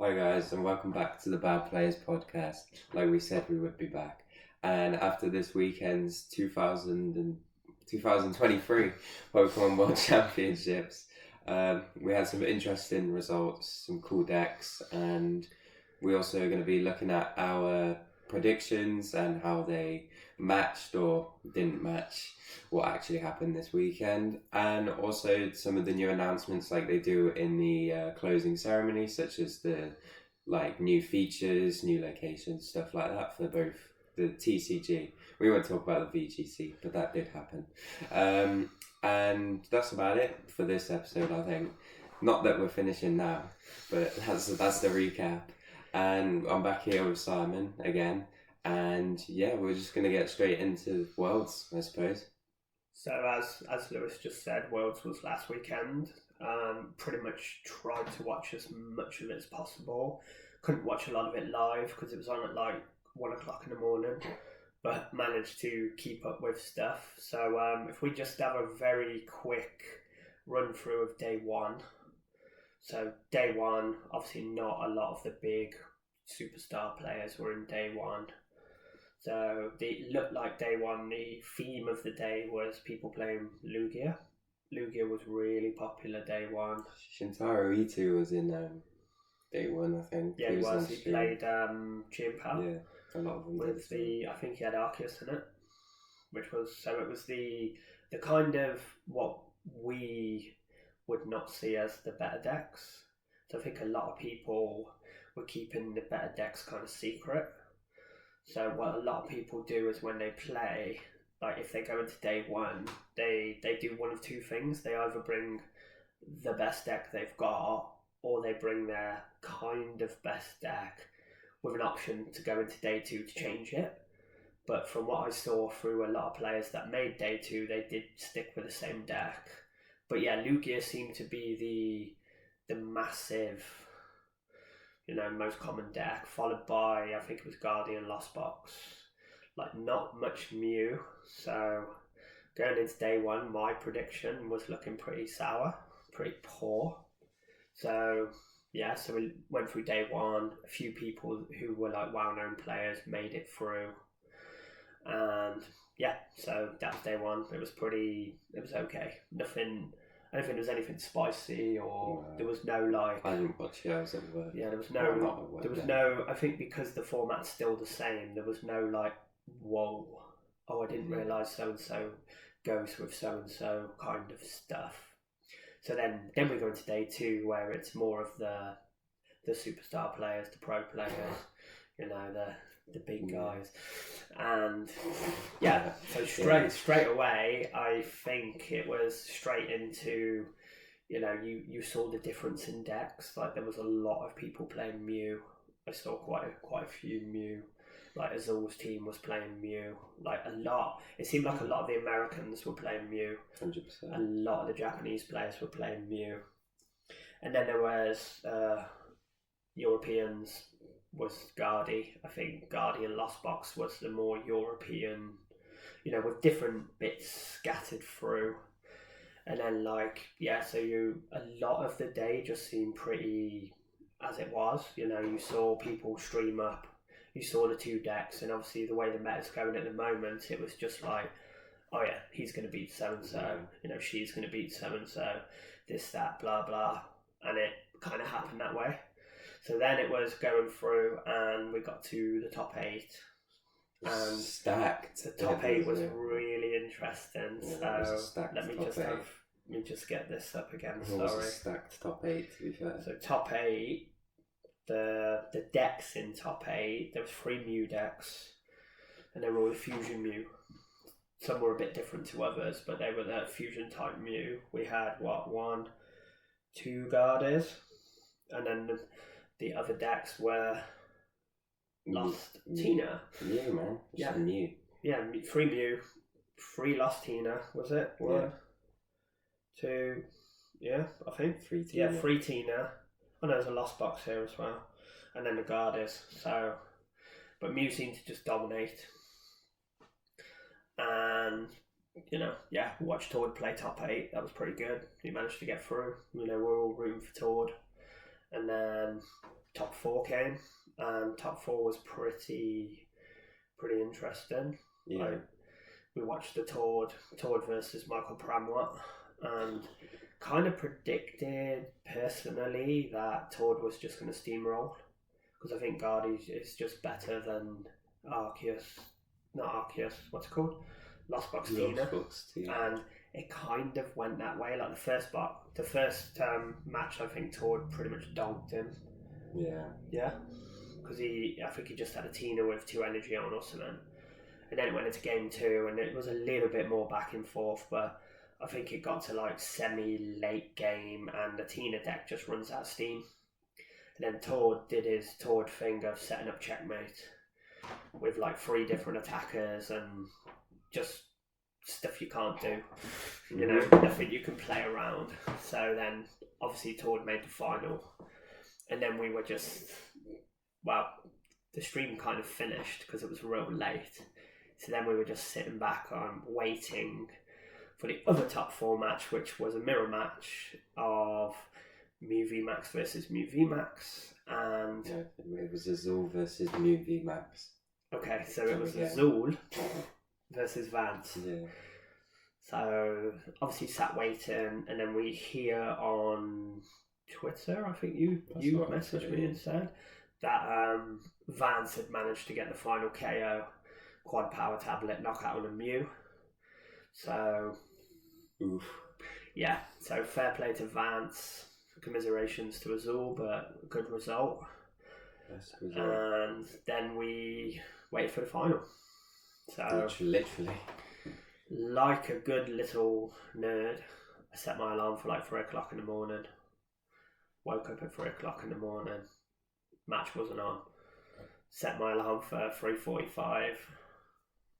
Hi guys, and welcome back to the Bad Players podcast. Like we said, we would be back. And after this weekend's 2023 Pokemon World Championships, we had some interesting results, some cool decks, and we're also going to be looking at our predictions and how they matched or didn't match what actually happened this weekend, and also some of the new announcements like they do in the closing ceremony, such as the new features, new locations, stuff like that for both the TCG. We won't talk about the VGC, but that did happen. And that's about it for this episode, I think. Not that we're finishing now, but that's the recap. And I'm back here with Simon again. And yeah, we're just going to get straight into Worlds, I suppose. So as Lewis just said, Worlds was last weekend. Pretty much tried to watch as much of it as possible. Couldn't watch a lot of it live because it was on at like 1 o'clock in the morning, but managed to keep up with stuff. So if we just have a very quick run through of day one. So day one, obviously not a lot of the big superstar players were in day one. So it looked like day one, the theme of the day was people playing Lugia. Lugia was really popular day one. Shintaro Ito was in day one, I think. Yeah, he was. He played Chien-Pao. Yeah, a lot of them with I think he had Arceus in it, which was, so it was the kind of what we would not see as the better decks. So I think a lot of people were keeping the better decks kind of secret. So what a lot of people do is when they play, like if they go into day one, they do one of two things. They either bring the best deck they've got, or they bring their kind of best deck with an option to go into day two to change it. But from what I saw through a lot of players that made day two, they did stick with the same deck. But yeah, Lugia seemed to be the massive, most common deck, followed by, I think it was Guardian Lost Box. Like, not much Mew. So going into day one, my prediction was looking pretty sour, pretty poor. So yeah, so we went through day one. A few people who were like well-known players made it through. And yeah, so that was day one. It was okay. I don't think there was anything spicy, or there was no like. I didn't watch it. I was at work. Yeah, there was no. I think because the format's still the same, there was no like, whoa, I didn't realise so and so goes with so and so kind of stuff. So then we go into day two, where it's more of the superstar players, the pro players, the big guys, and yeah. So straight away, I think it was straight into, you saw the difference in decks. Like there was a lot of people playing Mew. I saw quite a few Mew. Like Azul's team was playing Mew. Like a lot. It seemed like a lot of the Americans were playing Mew. 100%. A lot of the Japanese players were playing Mew. And then there was Europeans was Guardi. I think Guardian Lost Box was the more European, with different bits scattered through. And then so a lot of the day just seemed pretty as it was. You saw people stream up. You saw the two decks, and obviously the way the meta's going at the moment, it was just like, oh yeah, he's going to beat so-and-so, she's going to beat so-and-so, this, that, blah, blah. And it kind of happened that way. So then it was going through, and we got to the top 8. And stacked. The top 8 was really interesting. Yeah, so let me just get this up again. It Sorry. was a stacked top 8, to be fair. So top 8, the decks in top 8, there was 3 Mew decks, and they were all the Fusion Mew. Some were a bit different to others, but they were the Fusion type Mew. We had 1, 2 Gardes, and then the other decks were Lost Tina. Mew, man. Yeah. Mew. Yeah, 3 Mew, 3 Lost Tina, was it? 1, 2, yeah, I think. 3 Tina. Yeah, 3 Tina. Oh no, there's a Lost Box here as well. And then the Gardes. So, but Mew seemed to just dominate. And, watched Tord play top 8. That was pretty good. He managed to get through. We're all rooting for Tord. And then top 4 came, and top 4 was pretty interesting. Yeah. Like, we watched the Tord versus Michael Pramwat, and kind of predicted personally that Tord was just going to steamroll, because I think Guardi is just better than what's it called? Lost Box Tina. And it kind of went that way. Like the first match, I think Tord pretty much donked him. Yeah. Because I think he just had a Tina with 2 energy on or something. And then it went into game 2, and it was a little bit more back and forth, but I think it got to like semi-late game, and the Tina deck just runs out of steam. And then Tord did his Tord thing of setting up checkmate with like 3 different attackers and just stuff you can't do. You know, nothing you can play around. So then obviously Tord made the final, and then we were just, well, the stream kind of finished because it was real late. So then we were just sitting back waiting for the other top 4 match, which was a mirror match of Mew VMAX versus Mew VMAX. And it was Azul versus Mew VMAX. Okay, so it was Azul versus Vance. Yeah. So obviously sat waiting, and then we hear on Twitter, I think you messaged me and said that Vance had managed to get the final KO, quad power tablet knockout on a Mew. So, oof. Yeah, so fair play to Vance, commiserations to Azul, but good result. Best result. And then we waited for the final. So literally, like a good little nerd, I set my alarm for like 3 o'clock in the morning. Woke up at 3 o'clock in the morning. Match wasn't on. Set my alarm for 3:45.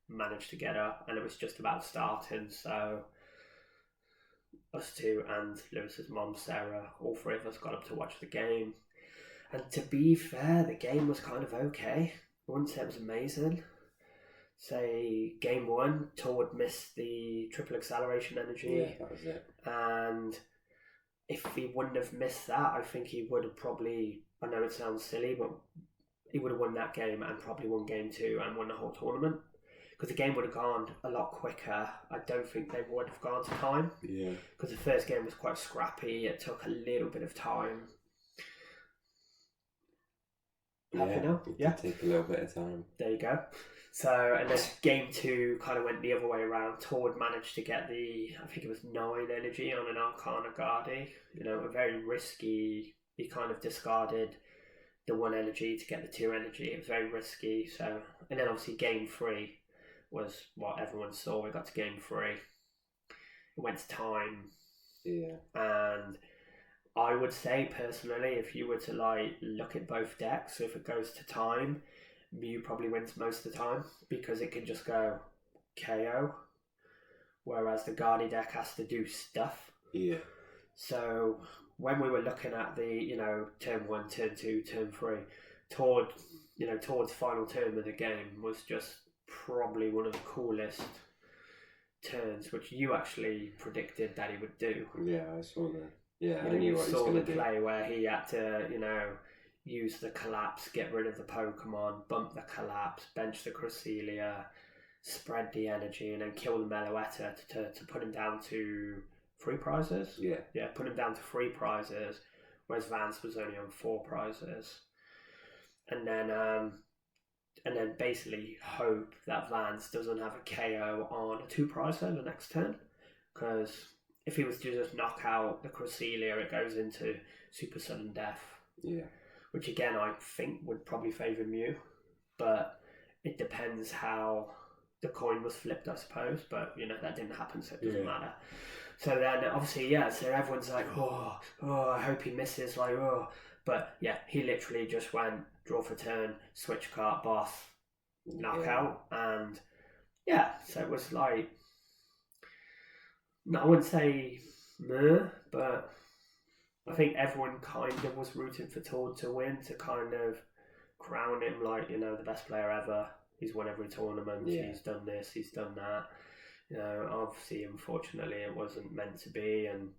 Managed to get up, and it was just about starting. So us 2 and Lewis's mom Sarah, all 3 of us got up to watch the game. And to be fair, the game was kind of okay. I wouldn't say it was amazing. Say game 1, Tord missed the triple acceleration energy. Yeah, that was it. And if he wouldn't have missed that, I think he would have probably, I know it sounds silly, but he would have won that game and probably won game 2 and won the whole tournament. Because the game would have gone a lot quicker. I don't think they would have gone to time. Yeah. Because the first game was quite scrappy. It took a little bit of time. Happy now? Yeah. Take a little bit of time. There you go. So, and then game 2 kind of went the other way around. Tord managed to get I think it was 9 energy on an Arcana Guardi. You know, a very risky. He kind of discarded the 1 energy to get the 2 energy. It was very risky. So, and then obviously game 3 was what everyone saw. We got to game 3. It went to time. Yeah. And I would say personally, if you were to like look at both decks, so if it goes to time, Mew probably wins most of the time because it can just go KO, whereas the Guardi deck has to do stuff. Yeah. So when we were looking at the, turn 1, turn 2, turn 3, Tord's final turn of the game was just probably one of the coolest turns, which you actually predicted that he would do. Yeah, I saw that. Yeah, I knew what he was going to do. Saw the play where he had to, use the collapse, get rid of the Pokemon, bump the collapse, bench the Cresselia, spread the energy, and then kill the Meloetta to put him down to 3 prizes. Yeah, put him down to 3 prizes, whereas Vance was only on 4 prizes. And then basically hope that Vance doesn't have a KO on a 2 prizer the next turn, because if he was to just knock out the Cresselia, it goes into super sudden death. Yeah. Which again I think would probably favour Mew, but it depends how the coin was flipped, I suppose. But that didn't happen, so it doesn't matter. So then obviously, so everyone's like, oh, I hope he misses, like, oh. But yeah, he literally just went draw for turn, switch card, boss, knockout, and so it was like, I wouldn't say meh, but I think everyone kind of was rooting for Tord to win, to kind of crown him like, the best player ever. He's won every tournament, he's done this, he's done that. Obviously, unfortunately, it wasn't meant to be, and,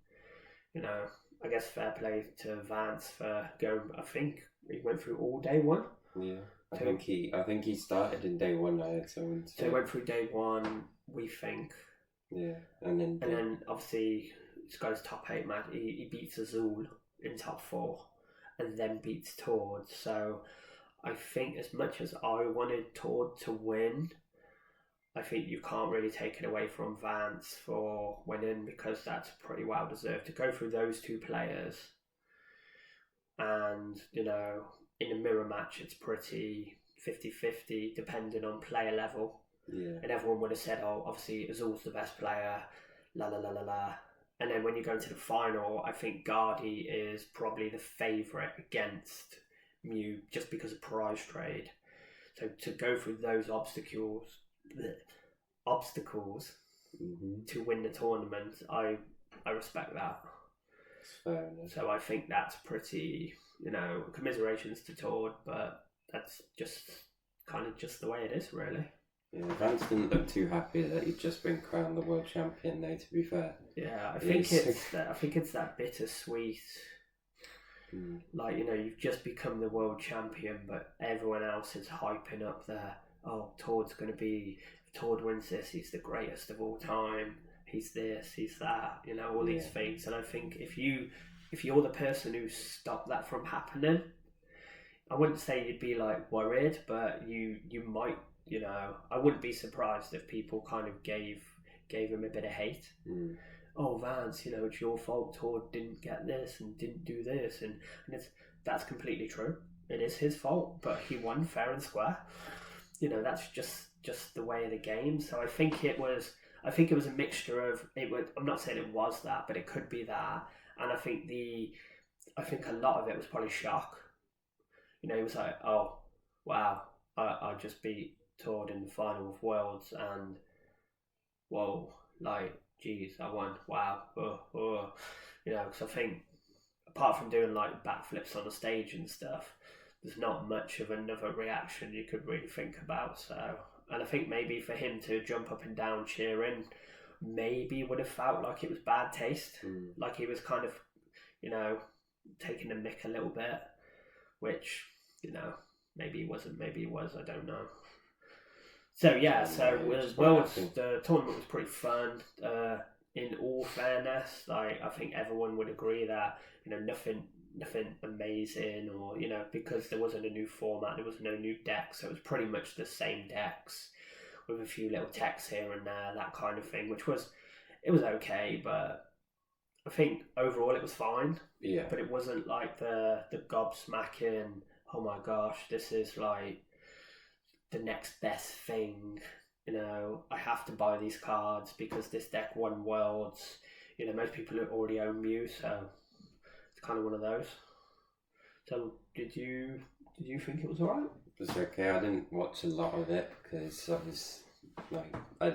I guess fair play to Vance for going. I think he went through all day one. Yeah, I think he started in day one. I had someone. So he went through day one. We think. Yeah, and then obviously this guy's top 8 match. He beats Azul in top 4, and then beats Tord. So I think as much as I wanted Tord to win, I think you can't really take it away from Vance for winning, because that's pretty well deserved to go through those 2 players. And, you know, in a mirror match, it's pretty 50-50 depending on player level. Yeah. And everyone would have said, oh, obviously Azul's the best player, la la la la la. And then when you go into the final, I think Gardy is probably the favourite against Mew just because of prize trade. So to go through those obstacles to win the tournament, I respect that. Fair enough. So I think that's pretty, you know, commiserations to Tord, but that's just kind of just the way it is, really. Yeah, Vance didn't look too happy that he'd just been crowned the world champion, though, to be fair. Yeah, I think it's that bittersweet. Like, you know, you've just become the world champion, but everyone else is hyping up Tord's going to be, if Tord wins this, he's the greatest of all time. He's this, he's that, you know, all these things. And I think if you're the person who stopped that from happening, I wouldn't say you'd be like worried, but you might, you know, I wouldn't be surprised if people kind of gave him a bit of hate. Oh, Vance, you know, it's your fault Tord didn't get this and didn't do this, and that's completely true. It is his fault, but he won fair and square. You know, that's just the way of the game. So I think it was a mixture of it. I'm not saying it was that, but it could be that. And I think a lot of it was probably shock. You know, he was like, oh, wow, I just beat Tord in the final of Worlds, and whoa, like, geez, I won, wow, you know, because I think apart from doing like backflips on the stage and stuff, there's not much of another reaction you could really think about. So, and I think maybe for him to jump up and down cheering, maybe would have felt like it was bad taste, like he was kind of, you know, taking the mick a little bit, which, you know, maybe he wasn't, maybe he was, I don't know. So yeah, the tournament was pretty fun. In all fairness, like, I think everyone would agree that, you know, nothing amazing, or, you know, because there wasn't a new format, there was no new decks, so it was pretty much the same decks with a few little techs here and there, that kind of thing, it was okay, but I think overall it was fine. Yeah. But it wasn't like the gobsmacking, oh my gosh, this is like the next best thing, you know, I have to buy these cards because this deck won Worlds. You know, most people already own Mew, so it's kind of one of those. So did you think it was alright? It was okay. I didn't watch a lot of it because I was like, I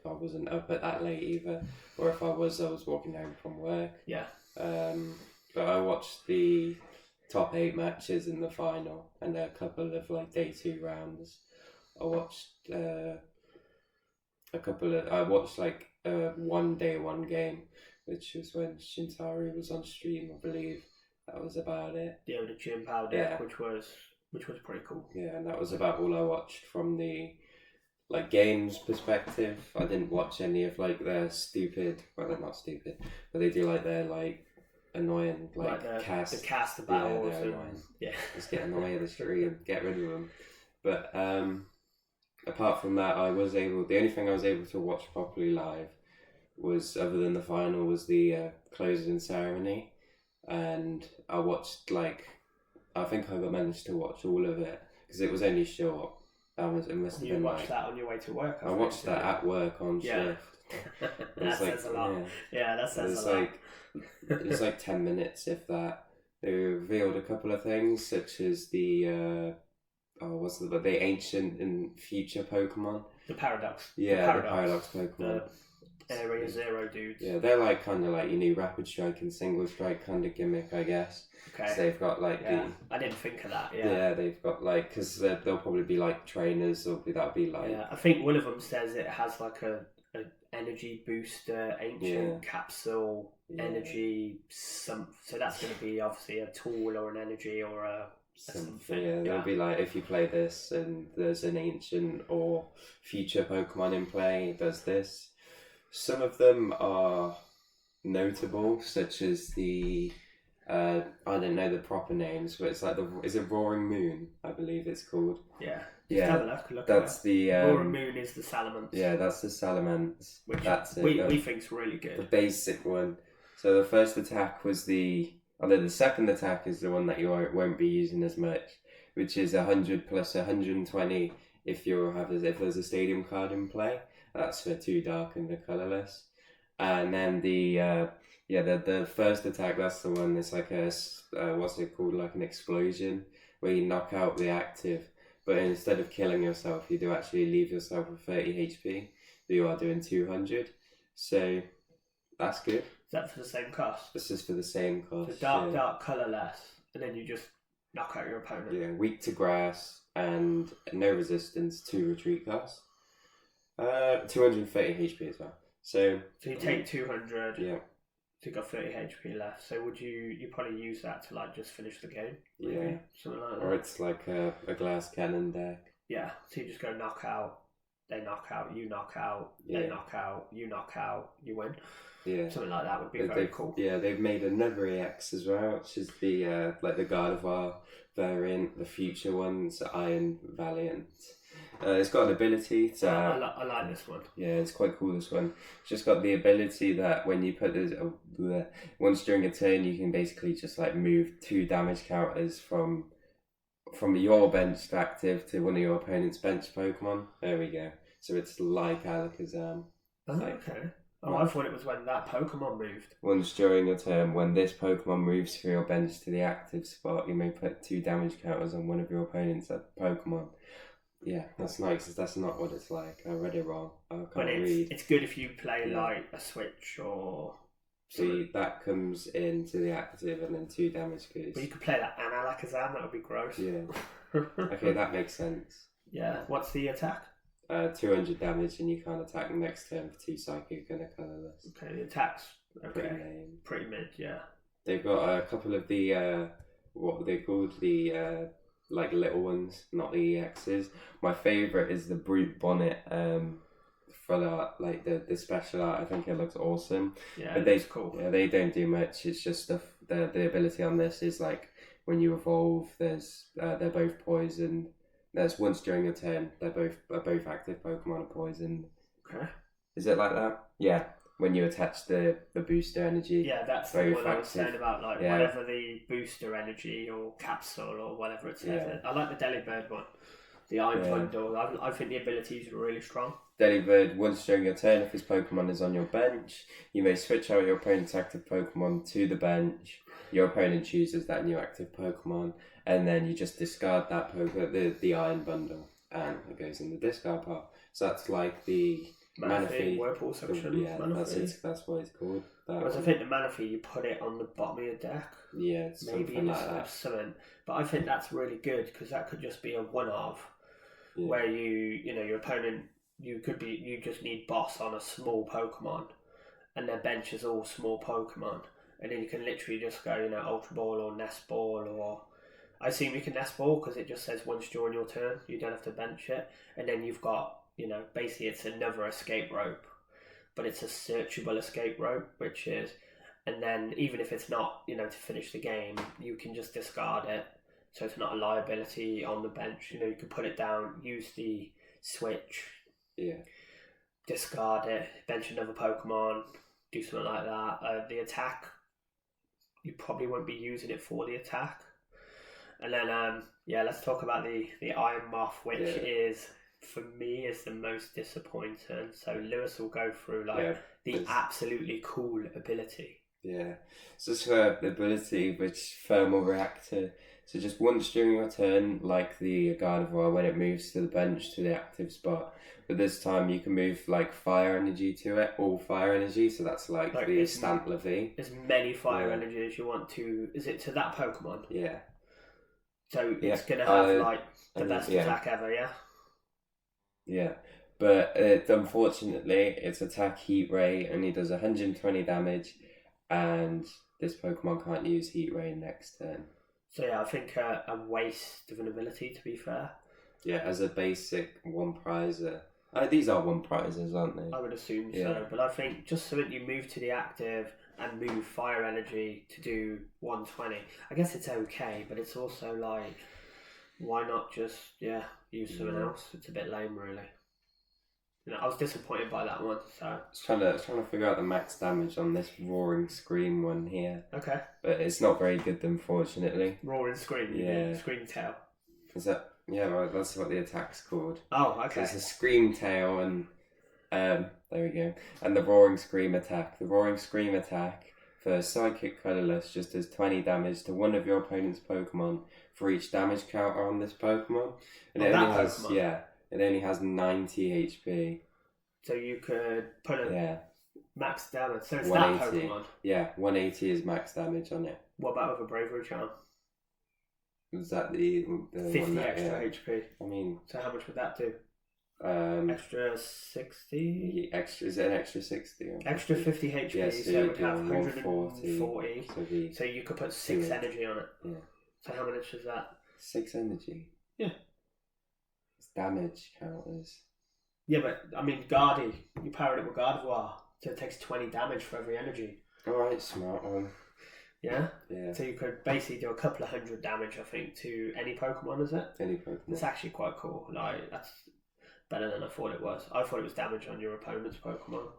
wasn't up at that late either, or if I was walking home from work. Yeah. But I watched the top 8 matches in the final and a couple of like day 2 rounds. I watched like one day 1 game, which was when Shintari was on stream, I believe. That was about it. Yeah, the Jim Pow deck, which was pretty cool. Yeah, and that was about all I watched from the like games perspective. I didn't watch any of like their stupid, well, they're not stupid, but they do like their like annoying like the cast battles. Yeah, just get annoying the stream and get rid of them. But apart from that, the only thing I was able to watch properly live was, other than the final, was the closing ceremony, and I watched I think I managed to watch all of it because it was only short. It must have you been watched that on your way to work? I watched that at work on shift. That says a lot. Yeah, that says a lot. It was like 10 minutes, if that. They revealed a couple of things, such as the ancient and future Pokemon. The Paradox. Yeah, the Paradox Pokemon. The Area Zero dudes. Yeah, they're like kind of like your new Rapid Strike and Single Strike kind of gimmick, I guess. Okay. So they've got like I didn't think of that. Yeah. Yeah, they've got like, because they'll probably be like trainers, or that'll be like. Yeah, I think one of them says it has like a energy booster, ancient capsule, energy, so that's going to be obviously a tool or an energy or a something. Yeah, there'll be like, if you play this and there's an ancient or future Pokemon in play, it does this. Some of them are notable, such as the I don't know the proper names, but it's like is it Roaring Moon? I believe it's called. Yeah. Yeah, have a look that's at the Roaring Moon is the Salamence. Yeah, that's the Salamence. Which that's it. We think's really good. The basic one. So the first attack was although the second attack is the one that you won't be using as much, which is 100 plus 120 if if there's a stadium card in play. That's for 2 dark and the colourless. And then the first attack, that's the one that's like what's it called, like an explosion, where you knock out the active, but instead of killing yourself, you do actually leave yourself with 30 HP, but you are doing 200, so that's good. Is that for the same cost? This is for the same cost. The dark colourless, and then you just knock out your opponent. Yeah, weak to grass, and no resistance to retreat cost. 230 HP as well. So you take 200. Yeah. So you got 30 HP left. So would you probably use that to like just finish the game? Maybe? Yeah. Something like that. Or it's like a glass cannon deck. Yeah. So you just go knock out, they knock out, you knock out, they knock out, you knock out, you win. Yeah. Something like that would be very cool. Yeah, they've made another EX as well, which is the like the Gardevoir variant, the future one's Iron Valiant. It's got an ability to... I like this one. Yeah, it's quite cool, this one. It's just got the ability that when you put this... once during a turn, you can basically just like move 2 damage counters from your bench active to one of your opponent's bench Pokemon. There we go. So it's like Alakazam. Oh, okay. Oh, I thought it was when that Pokemon moved. Once during a turn, when this Pokemon moves from your bench to the active spot, you may put 2 damage counters on one of your opponent's Pokemon. Yeah, that's nice. That's not what it's like. I read it wrong. I can't read. It's good if you play like a switch or... See, that comes into the active and then 2 damage goes. But you could play that and Alakazam, that would be gross. Yeah. Okay, that makes sense. Yeah. What's the attack? 200 damage, and you can't attack the next turn for 2 psychic and a colourless. Okay, the attack's okay. Pretty mid, yeah. They've got a couple of the what were they called? The like little ones, not the EXs. My favourite is the Brute Bonnet full art, like the special art. I think it looks awesome. Yeah, but it's cool. Yeah, they don't do much. It's just the ability on this is like when you evolve, there's they're both poisoned. There's once during a turn, they're both active Pokemon are poisoned. Okay. Is it like that? Yeah. When you attach the booster energy. Yeah, that's the one I was saying about, like, whatever the booster energy or capsule or whatever it says. Yeah. I like the Delibird one. The Iron Bundle. I think the ability is really strong. Delibird, once during your turn, if his Pokemon is on your bench, you may switch out your opponent's active Pokemon to the bench. Your opponent chooses that new active Pokemon, and then you just discard that Pokemon, the Iron Bundle, and it goes in the discard pile. So that's like the Manaphy. Whirlpool section. Yeah, that's what it's called. Whereas I think the Manaphy, you put it on the bottom of your deck. Yeah, it's maybe something like that. Something. But I think that's really good because that could just be a one-off where your opponent, you just need boss on a small Pokemon, and their bench is all small Pokemon, and then you can literally just go, Ultra Ball or Nest Ball, or I assume you can Nest Ball because it just says once during your turn, you don't have to bench it, and then you've got, basically it's another escape rope, but it's a searchable escape rope, which is, and then even if it's not, to finish the game, you can just discard it, so it's not a liability on the bench. You can put it down, use the switch, discard it, bench another Pokemon, do something like that. The attack, you probably won't be using it for the attack. And then, let's talk about the Iron Moth, which is, for me, is the most disappointing. So Lewis will go through the absolutely cool ability. Yeah, it's just the ability which Thermal Reactor. So just once during your turn, like the Gardevoir, when it moves to the bench to the active spot, but this time you can move like fire energy to it, all fire energy. So that's like the Stantler V. As many fire energy as you want to. Is it to that Pokemon? Yeah. So it's gonna have the best attack ever, yeah. Yeah, But unfortunately, its attack heat ray only does 120 damage, and this Pokemon can't use heat ray next turn. So yeah, I think a waste of an ability, to be fair. Yeah, as a basic one prizer. These are one prizes, aren't they? I would assume Yeah. so, but I think just so that you move to the active and move fire energy to do 120, I guess it's okay, but it's also like, why not just use something else? It's a bit lame, really. I was disappointed by that one. So I was trying to figure out the max damage on this Roaring Scream one here. Okay. But it's not very good, unfortunately. Roaring Scream. Yeah. Scream Tail. Is that? Yeah, well, that's what the attack's called. Oh, okay. So it's a Scream Tail, and there we go. And the Roaring Scream attack. The Roaring Scream attack for Psychic Colourless just does 20 damage to one of your opponent's Pokemon for each damage counter on this Pokemon. And it only has 90 HP. So you could put a max damage. So it's 180. that Pokemon. Yeah, 180 is max damage on it. What about with a Bravery Charm? Was that the 50 one that, extra HP. I mean, so how much would that do? Extra 60? Is it an extra 60? Extra 50 HP, yeah, so it would have 140. 140. So you could put 6 energy on it. Yeah. So how much is that? 6 energy? Yeah. It's damage counters. Yeah, but I mean, Guardy, you power it with Gardevoir, so it takes 20 damage for every energy. Alright, smart one. Yeah? Yeah. So you could basically do a couple of 100 damage, I think, to any Pokemon, is it? Any Pokemon. It's actually quite cool. Like, that's better than I thought it was. I thought it was damage on your opponent's Pokemon.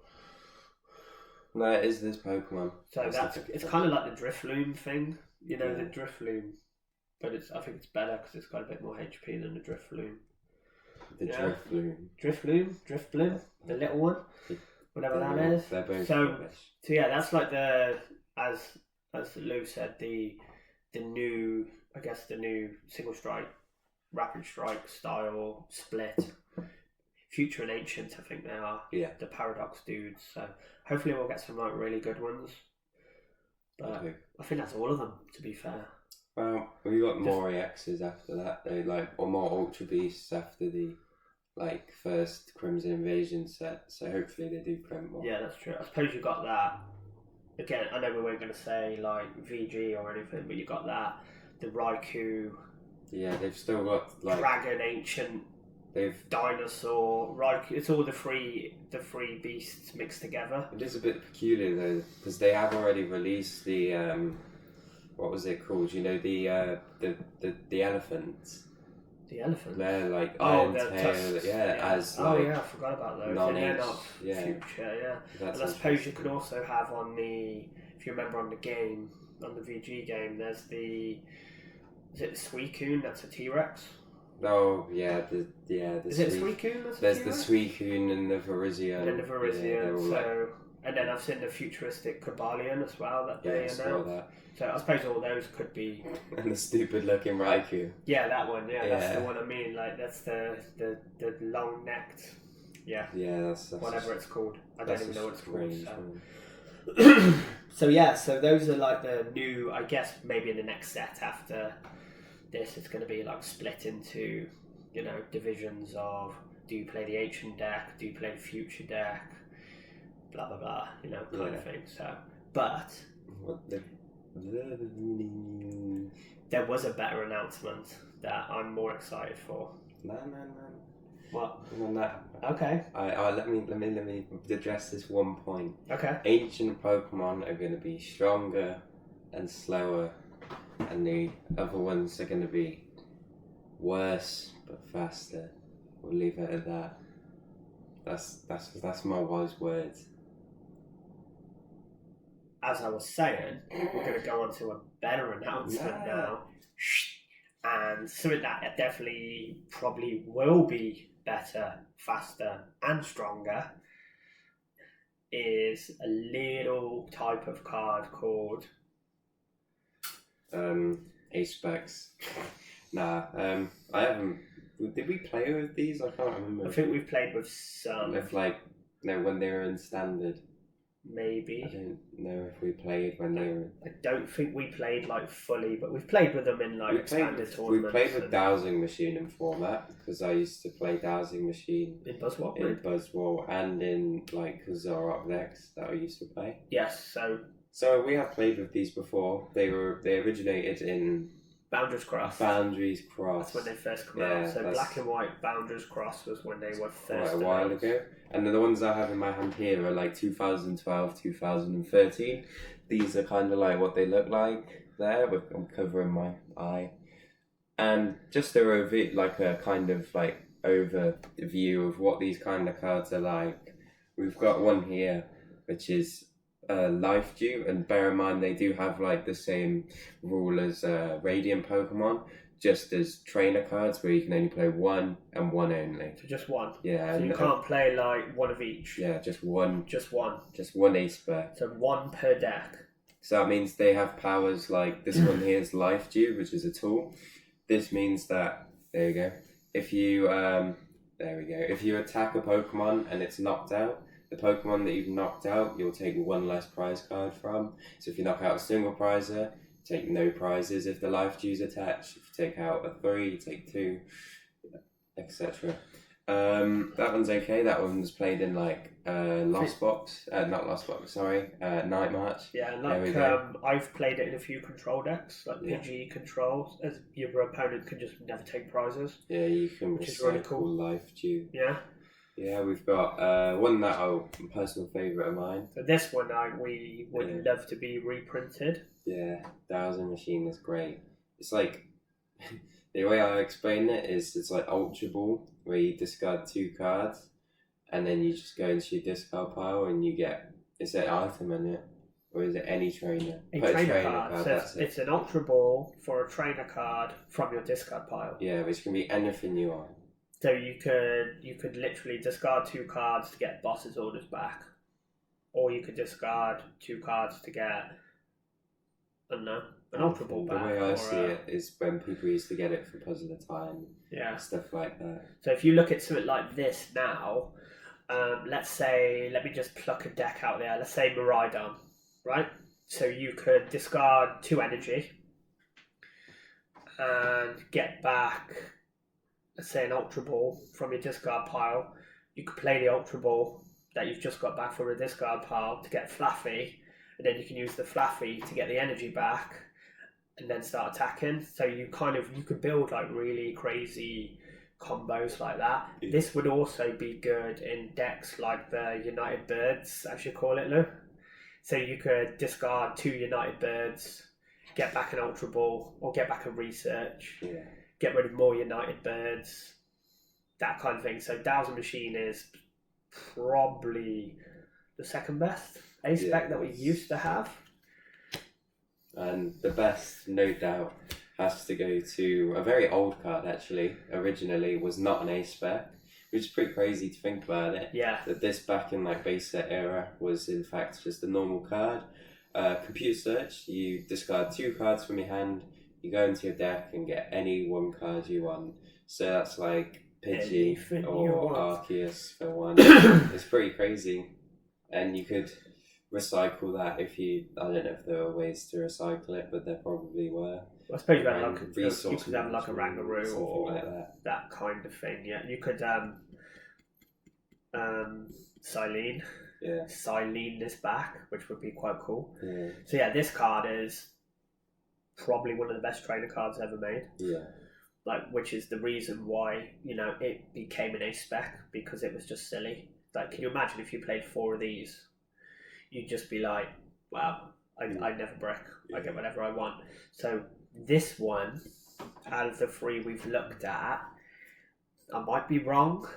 No, it is this Pokemon. So it's kind of like the Drifloon thing, the Drifloon. But I think it's better because it's got a bit more HP than the Drifloon. Drifloon, the little one, whatever that is. They're both so yeah, that's like as Lou said, the new, I guess the new single strike, rapid strike style split. Future and Ancient, I think they are. Yeah. The Paradox dudes. So hopefully we'll get some like really good ones. But I think that's all of them, to be fair. Well, we got more EXs after that. They or more Ultra Beasts after the first Crimson Invasion set. So hopefully they do print more. Yeah, that's true. I suppose you got that. Again, I know we weren't going to say like VG or anything, but you got that. The Raikou. Yeah, they've still got Dragon, Ancient, Dinosaur, Raikou. It's all the three beasts mixed together. It is a bit peculiar though, because they have already released the what was it called? The elephants. The elephants. They're Iron Tail, as I forgot about those. Non-H, future, and I suppose you could also have on the, if you remember on the game, on the VG game, there's is it the Suicune? That's a T-Rex. Oh yeah, is it Suicune? There's the Suicune and the Virizion. And the Virizion. And then I've seen the futuristic Cobalion as well that they announced. So I suppose all those could be. And the stupid looking Raikou. Yeah, that one. Yeah, that's the one I mean. Like that's the long necked. Yeah. Yeah, that's whatever it's called. I don't even know what it's called. So those are like the new. I guess maybe in the next set after this, it's going to be like split into divisions of, do you play the ancient deck? Do you play the future deck? Blah blah blah. Kind of thing. So, but. There was a better announcement that I'm more excited for. No. What? No. Okay. Let me address this one point. Okay. Ancient Pokemon are going to be stronger and slower, and the other ones are going to be worse but faster. We'll leave it at that. That's my wise words. As I was saying, we're going to go on to a better announcement now. And something that definitely probably will be better, faster, and stronger is a little type of card called... A-Specs. Nah, I haven't... Did we play with these? I can't remember. I think we've played with some. With when they were in Standard. maybe. I don't know if we played when they were. I don't think we played like fully, but we've played with them in like expanded We tournaments. played with Dowsing Machine in format because I used to play Dowsing Machine in Buzzwell, and in like Zorok decks that I used to play. Yes, so we have played with these before. They originated in Boundaries Cross. That's when they first come out. So Black and White Boundaries Cross was when they were first. Quite a while ago. And the ones I have in my hand here are like 2012, 2013. These are kind of like what they look like there. I'm covering my eye. And just a kind of like overview of what these kind of cards are like. We've got one here, which is Life Dew, and bear in mind they do have like the same rule as Radiant Pokemon, just as trainer cards where you can only play one and one only. So just one. Yeah. So you can't play like one of each. Yeah, just one. Just one. Just one ace spec. So one per deck. So that means they have powers like this one here is Life Dew, which is a tool. This means that there you go. If you if you attack a Pokemon and it's knocked out, the Pokemon that you've knocked out, you'll take one less prize card from. So if you knock out a single prizer, take no prizes if the Life Dew's attached. If you take out a 3, you take 2, etc. That one's okay. That one was played in like Night March. Yeah, like I've played it in a few control decks, like PG controls, as your opponent can just never take prizes. Yeah, you can, which is really cool. Life Dew. Yeah. Yeah, we've got one that a personal favourite of mine. So this one we would love to be reprinted. Yeah, Dowsing Machine is great. It's like the way I explain it is it's like Ultra Ball, where you discard 2 cards and then you just go into your discard pile and you get, is it item in it? Or is it any trainer? A trainer card. So it's an Ultra Ball for a trainer card from your discard pile. Yeah, which can be anything you want. So you could literally discard 2 cards to get Boss's Orders back. Or you could discard 2 cards to get, I don't know, an Ultra Ball back. The way I see it is when people used to get it for Puzzle of Time. Yeah. Stuff like that. So if you look at something like this now, let me just pluck a deck out there. Let's say Miraidon, right? So you could discard 2 energy and get back, let's say, an Ultra Ball from your discard pile. You could play the Ultra Ball that you've just got back from the discard pile to get Flaffy, and then you can use the Flaffy to get the energy back and then start attacking. So you could build like really crazy combos like that. Yeah. This would also be good in decks like the United Birds, as you call it, Lou. So you could discard 2 United Birds, get back an Ultra Ball, or get back a Research. Yeah. Get rid of more United Birds, that kind of thing. So Dowsing Machine is probably the second best ace spec that we used to have. And the best, no doubt, has to go to a very old card, actually. Originally was not an ace spec, which is pretty crazy to think about it. Yeah. That this back in like base set era was in fact just a normal card. Computer search, you discard 2 cards from your hand, you go into your deck and get any 1 card you want. So that's like Pidgey or Arceus for 1. It's pretty crazy. And you could recycle that if you, I don't know if there were ways to recycle it, but there probably were. Well, I suppose you could have like a Rangaroo or like that kind of thing. Yeah, you could Silene. Yeah. Silene this back, which would be quite cool. Yeah. So yeah, this card is probably one of the best trainer cards ever made. Yeah. Like, which is the reason why, it became an ace spec, because it was just silly. Like, can you imagine if you played 4 of these? You'd just be like, wow, I never break. I get whatever I want. So this one, out of the 3 we've looked at, I might be wrong,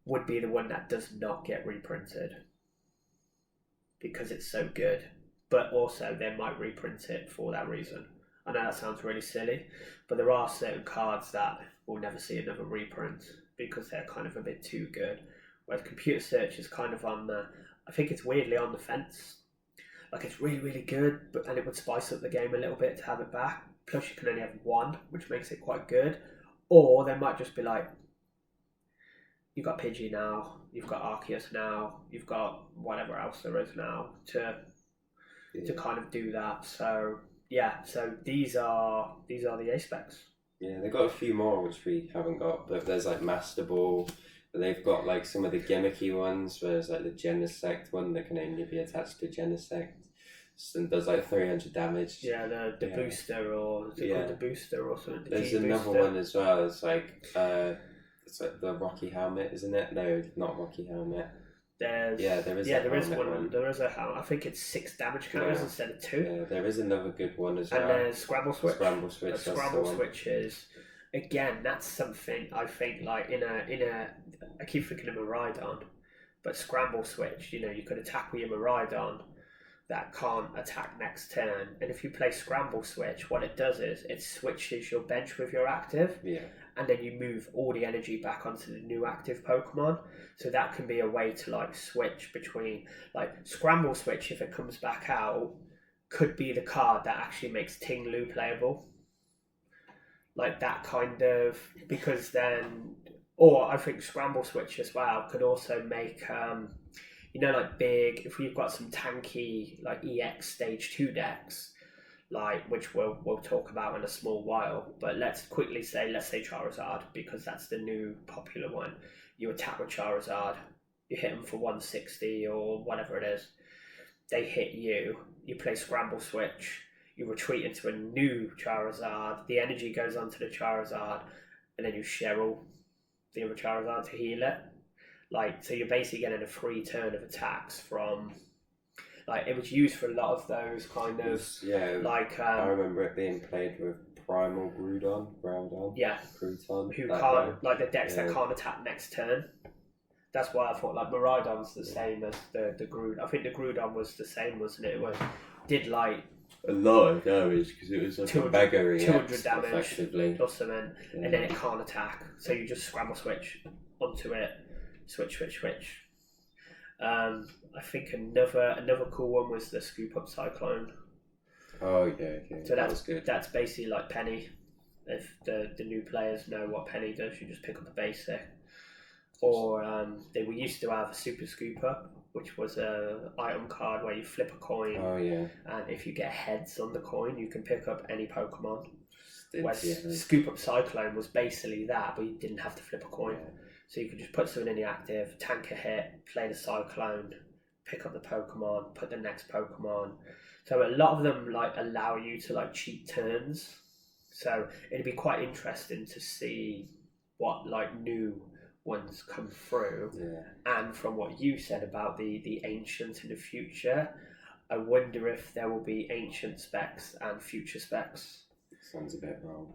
would be the one that does not get reprinted. Because it's so good. But also, they might reprint it for that reason. I know that sounds really silly, but there are certain cards that will never see another reprint because they're kind of a bit too good. Whereas Computer Search is kind of I think it's weirdly on the fence. Like, it's really, really good, and it would spice up the game a little bit to have it back. Plus, you can only have 1, which makes it quite good. Or they might just be like, you've got Pidgey now, you've got Arceus now, you've got whatever else there is now to kind of do that. So yeah, so these are the A specs. Yeah, they've got a few more which we haven't got, but there's like Master Ball. But they've got like some of the gimmicky ones, where there's like the Genesect one that can only be attached to Genesect. And does like 300 damage. Yeah, the booster, or is it called the booster or something? There's another one as well. It's like the Rocky Helmet, isn't it? No, not Rocky Helmet. There is one. There is a helmet. I think it's 6 damage counters instead of 2. Yeah, there is another good one as well. And there's Scramble Switch. Scramble Switch. Scramble Switch is, again, that's something I think like in a I keep thinking of Miraidon, but Scramble Switch, you know, you could attack with your Miraidon that can't attack next turn, and if you play Scramble Switch, what it does is it switches your bench with your active, and then you move all the energy back onto the new active Pokemon. So that can be a way to like switch between, like Scramble Switch, if it comes back out, could be the card that actually makes Ting Lu playable, like that kind of, because then, or I think Scramble Switch as well could also make you know, like big, if we've got some tanky like EX stage 2 decks, like which we'll talk about in a small while, but let's say Charizard, because that's the new popular one. You attack with Charizard, you hit them for 160 or whatever it is, they hit you, you play Scramble Switch, you retreat into a new Charizard, the energy goes onto the Charizard, and then you Cheryl the other Charizard to heal it. Like, so you're basically getting a free turn of attacks from, like, it was used for a lot of those kind of, like... I remember it being played with Primal Groudon, Crouton. Who can't, like, the decks that can't attack next turn. That's why I thought, like, Miraidon's the same as the Groudon. I think the Groudon was the same, wasn't it? It did, like... a lot of damage, because it was like 200 damage, effectively. Or something, and then it can't attack. So you just Scramble Switch onto it. Switch. I think another cool one was the Scoop Up Cyclone. Oh yeah, okay. So that was good. That's basically like Penny. If the new players know what Penny does, you just pick up a basic. Or we used to have a Super Scoop Up, which was a item card where you flip a coin. Oh yeah. And if you get heads on the coin, you can pick up any Pokemon. Yeah. Scoop Up Cyclone was basically that, but you didn't have to flip a coin. Yeah. So you could just put something in the active, tank a hit, play the Cyclone, pick up the Pokemon, put the next Pokemon. So a lot of them like allow you to like cheat turns. So it'd be quite interesting to see what like new ones come through. Yeah. And from what you said about the ancient in the future, I wonder if there will be ancient specs and future specs. Sounds a bit wrong.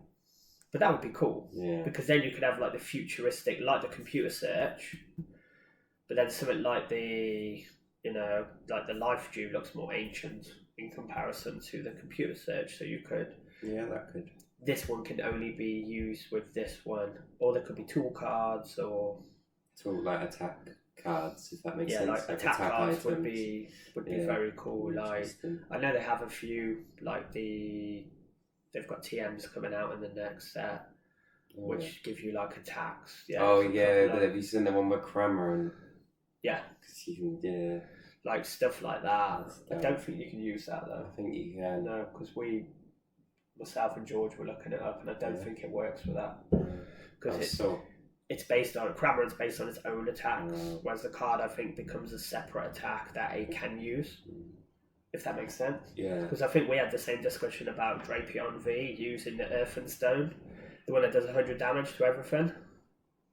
But that would be cool, because then you could have like the futuristic, like the computer search, but then something like the, you know, like the Life Dew looks more ancient in comparison to the computer search. So you could, that could. This one can only be used with this one, or there could be tool cards or tool like attack cards, if that makes sense. Like attack cards items would be very cool. Like I know they have a few, like they've got TMs coming out in the next set, which give you like attacks. Have you seen the one with Kramer and? Yeah. Because you can, like stuff like that. I don't think you can use that though. I think you can. No, because myself and George were looking it up, and I don't think it works with that. Because it's based on Kramer's based on its own attacks, whereas the card I think becomes a separate attack that it can use. If that makes sense. Yeah. Because I think we had the same discussion about Drapion V using the Earth and Stone, the one that does 100 damage to everything.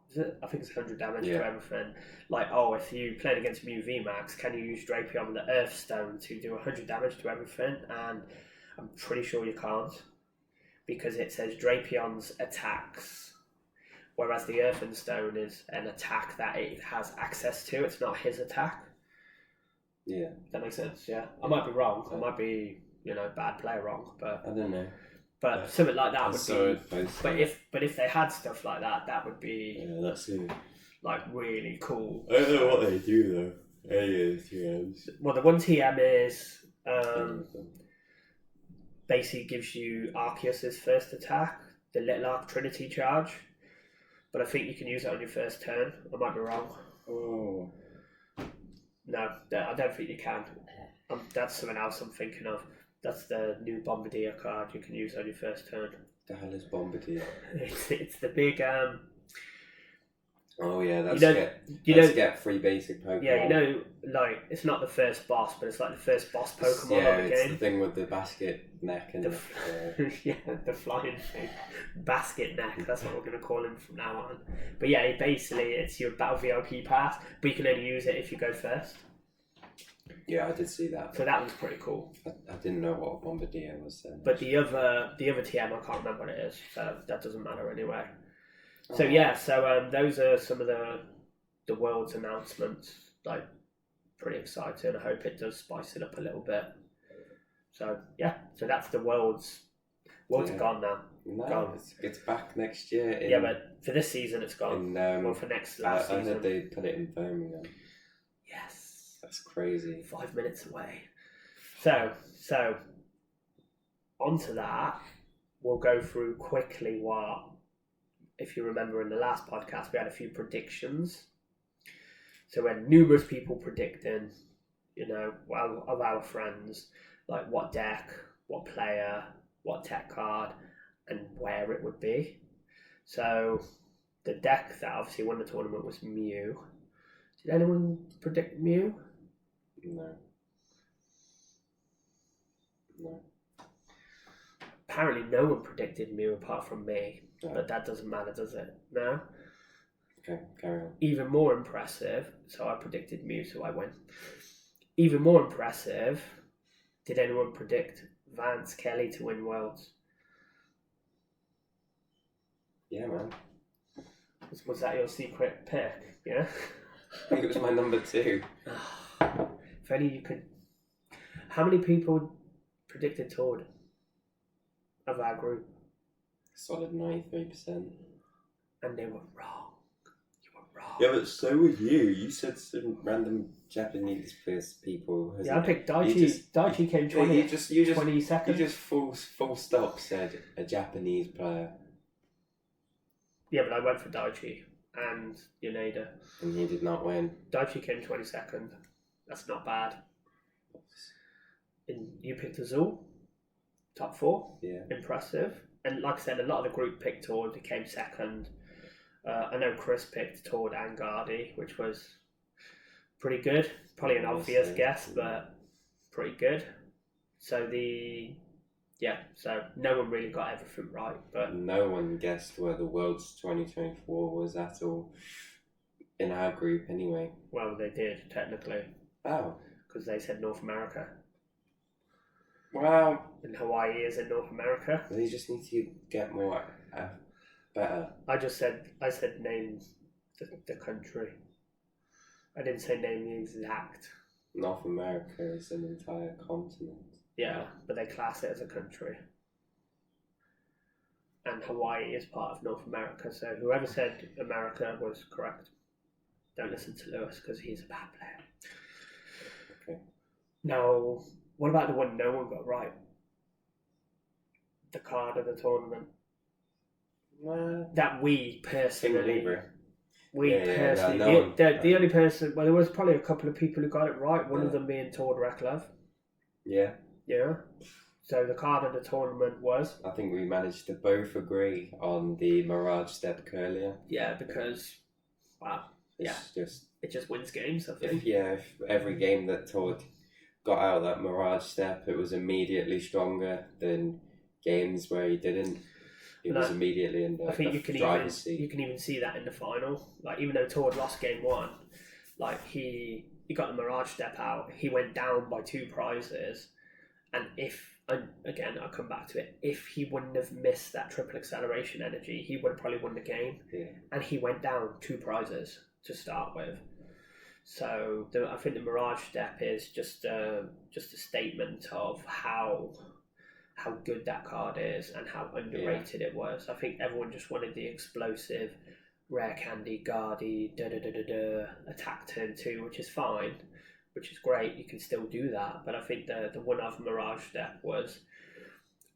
Is it? I think it's 100 damage to everything. Like, if you played against Mew VMAX, can you use Drapion with the Earth Stone to do 100 damage to everything? And I'm pretty sure you can't, because it says Drapion's attacks, whereas the Earth and Stone is an attack that it has access to. It's not his attack. Yeah. That makes sense, I might be wrong. I might be, bad player wrong, but... I don't know. But something like that would be... But if they had stuff like that, that would be... Yeah, that's it. Like, really cool. I don't know what they do, though. TMs. Well, the one TM is... basically gives you Arceus' first attack, the Little Arc Trinity charge. but I think you can use it on your first turn. I might be wrong. Oh. No, I don't think you can. That's something else I'm thinking of. That's the new Bombardier card you can use on your first turn. The hell is Bombardier? It's the big Oh yeah, that's get free basic Pokemon. Yeah, like it's not the first boss, but it's like the first boss Pokemon of the game. It's the thing with the basket neck and the flying thing. Basket neck, that's what we're going to call him from now on. But yeah, it's your Battle VIP pass, but you can only use it if you go first. Yeah, I did see that. So that was pretty cool. I didn't know what a Bombardier was then. But the other TM, I can't remember what it is, so that doesn't matter anyway. So yeah, those are some of the world's announcements. Like, pretty exciting. I hope it does spice it up a little bit. So yeah, so that's the world's gone now. No, gone. It's back next year. Yeah, but for this season it's gone. Well, for next season. I heard they put it in Birmingham. Yes. That's crazy. 5 minutes away. So onto that, we'll go through quickly what, if you remember in the last podcast, we had a few predictions. So we had numerous people predicting, of our friends, like what deck, what player, what tech card, and where it would be. So the deck that obviously won the tournament was Mew. Did anyone predict Mew? No. Apparently no one predicted Mew apart from me. No. But that doesn't matter, does it? No? Okay, carry on. Even more impressive, so I predicted Mew, so I win. Even more impressive, did anyone predict Vance Kelly to win Worlds? Yeah, man. Was that your secret pick? Yeah? I think it was my number 2. If only you could... How many people predicted Toad of our group? Solid 93%. And they were wrong. You were wrong. Yeah, but so were you. You said some random Japanese people. Yeah, I picked Daichi. Daichi came 20. You just 20 seconds. You just full stop said a Japanese player. Yeah, but I went for Daichi and Yoneda. And he did not win. Daichi came 22nd. That's not bad. And you picked Azul. Top 4. Yeah. Impressive. And like I said, a lot of the group picked Tord, who came second. I know Chris picked Tord and Gardy, which was pretty good. Probably an obvious guess, but pretty good. So so no one really got everything right. But no one guessed where the World's 2024 was at all. In our group, anyway. Well, they did, technically. Oh. Because they said North America. Well, and Hawaii is in North America. They just need to get more better. I said name the country. I didn't say name the exact. North America is an entire continent. Yeah, but they class it as a country. And Hawaii is part of North America, so whoever said America was correct. Don't listen to Lewis because he's a bad player. Okay. Now, what about the one no one got right? The card of the tournament. That we personally... The only person... Well, there was probably a couple of people who got it right. One of them being Tord Reklev. Yeah. Yeah. So the card of the tournament was... I think we managed to both agree on the Mirage Step Curlier. Yeah, because... Wow. It just wins games, I think. If every game that Tord got out of that Mirage Step, it was immediately stronger than games where he didn't. He was immediately in the driver's seat. You can even see that in the final. Like, even though Tord lost game 1, like he got the Mirage Step out, he went down by 2 prizes, and again I'll come back to it, if he wouldn't have missed that triple acceleration energy, he would have probably won the game. Yeah. And he went down 2 prizes to start with. So I think the Mirage Step is just a statement of how good that card is and how underrated it was. I think everyone just wanted the explosive, rare candy, Guardy, attack turn 2, which is fine, which is great. You can still do that, but I think the one off Mirage Step was,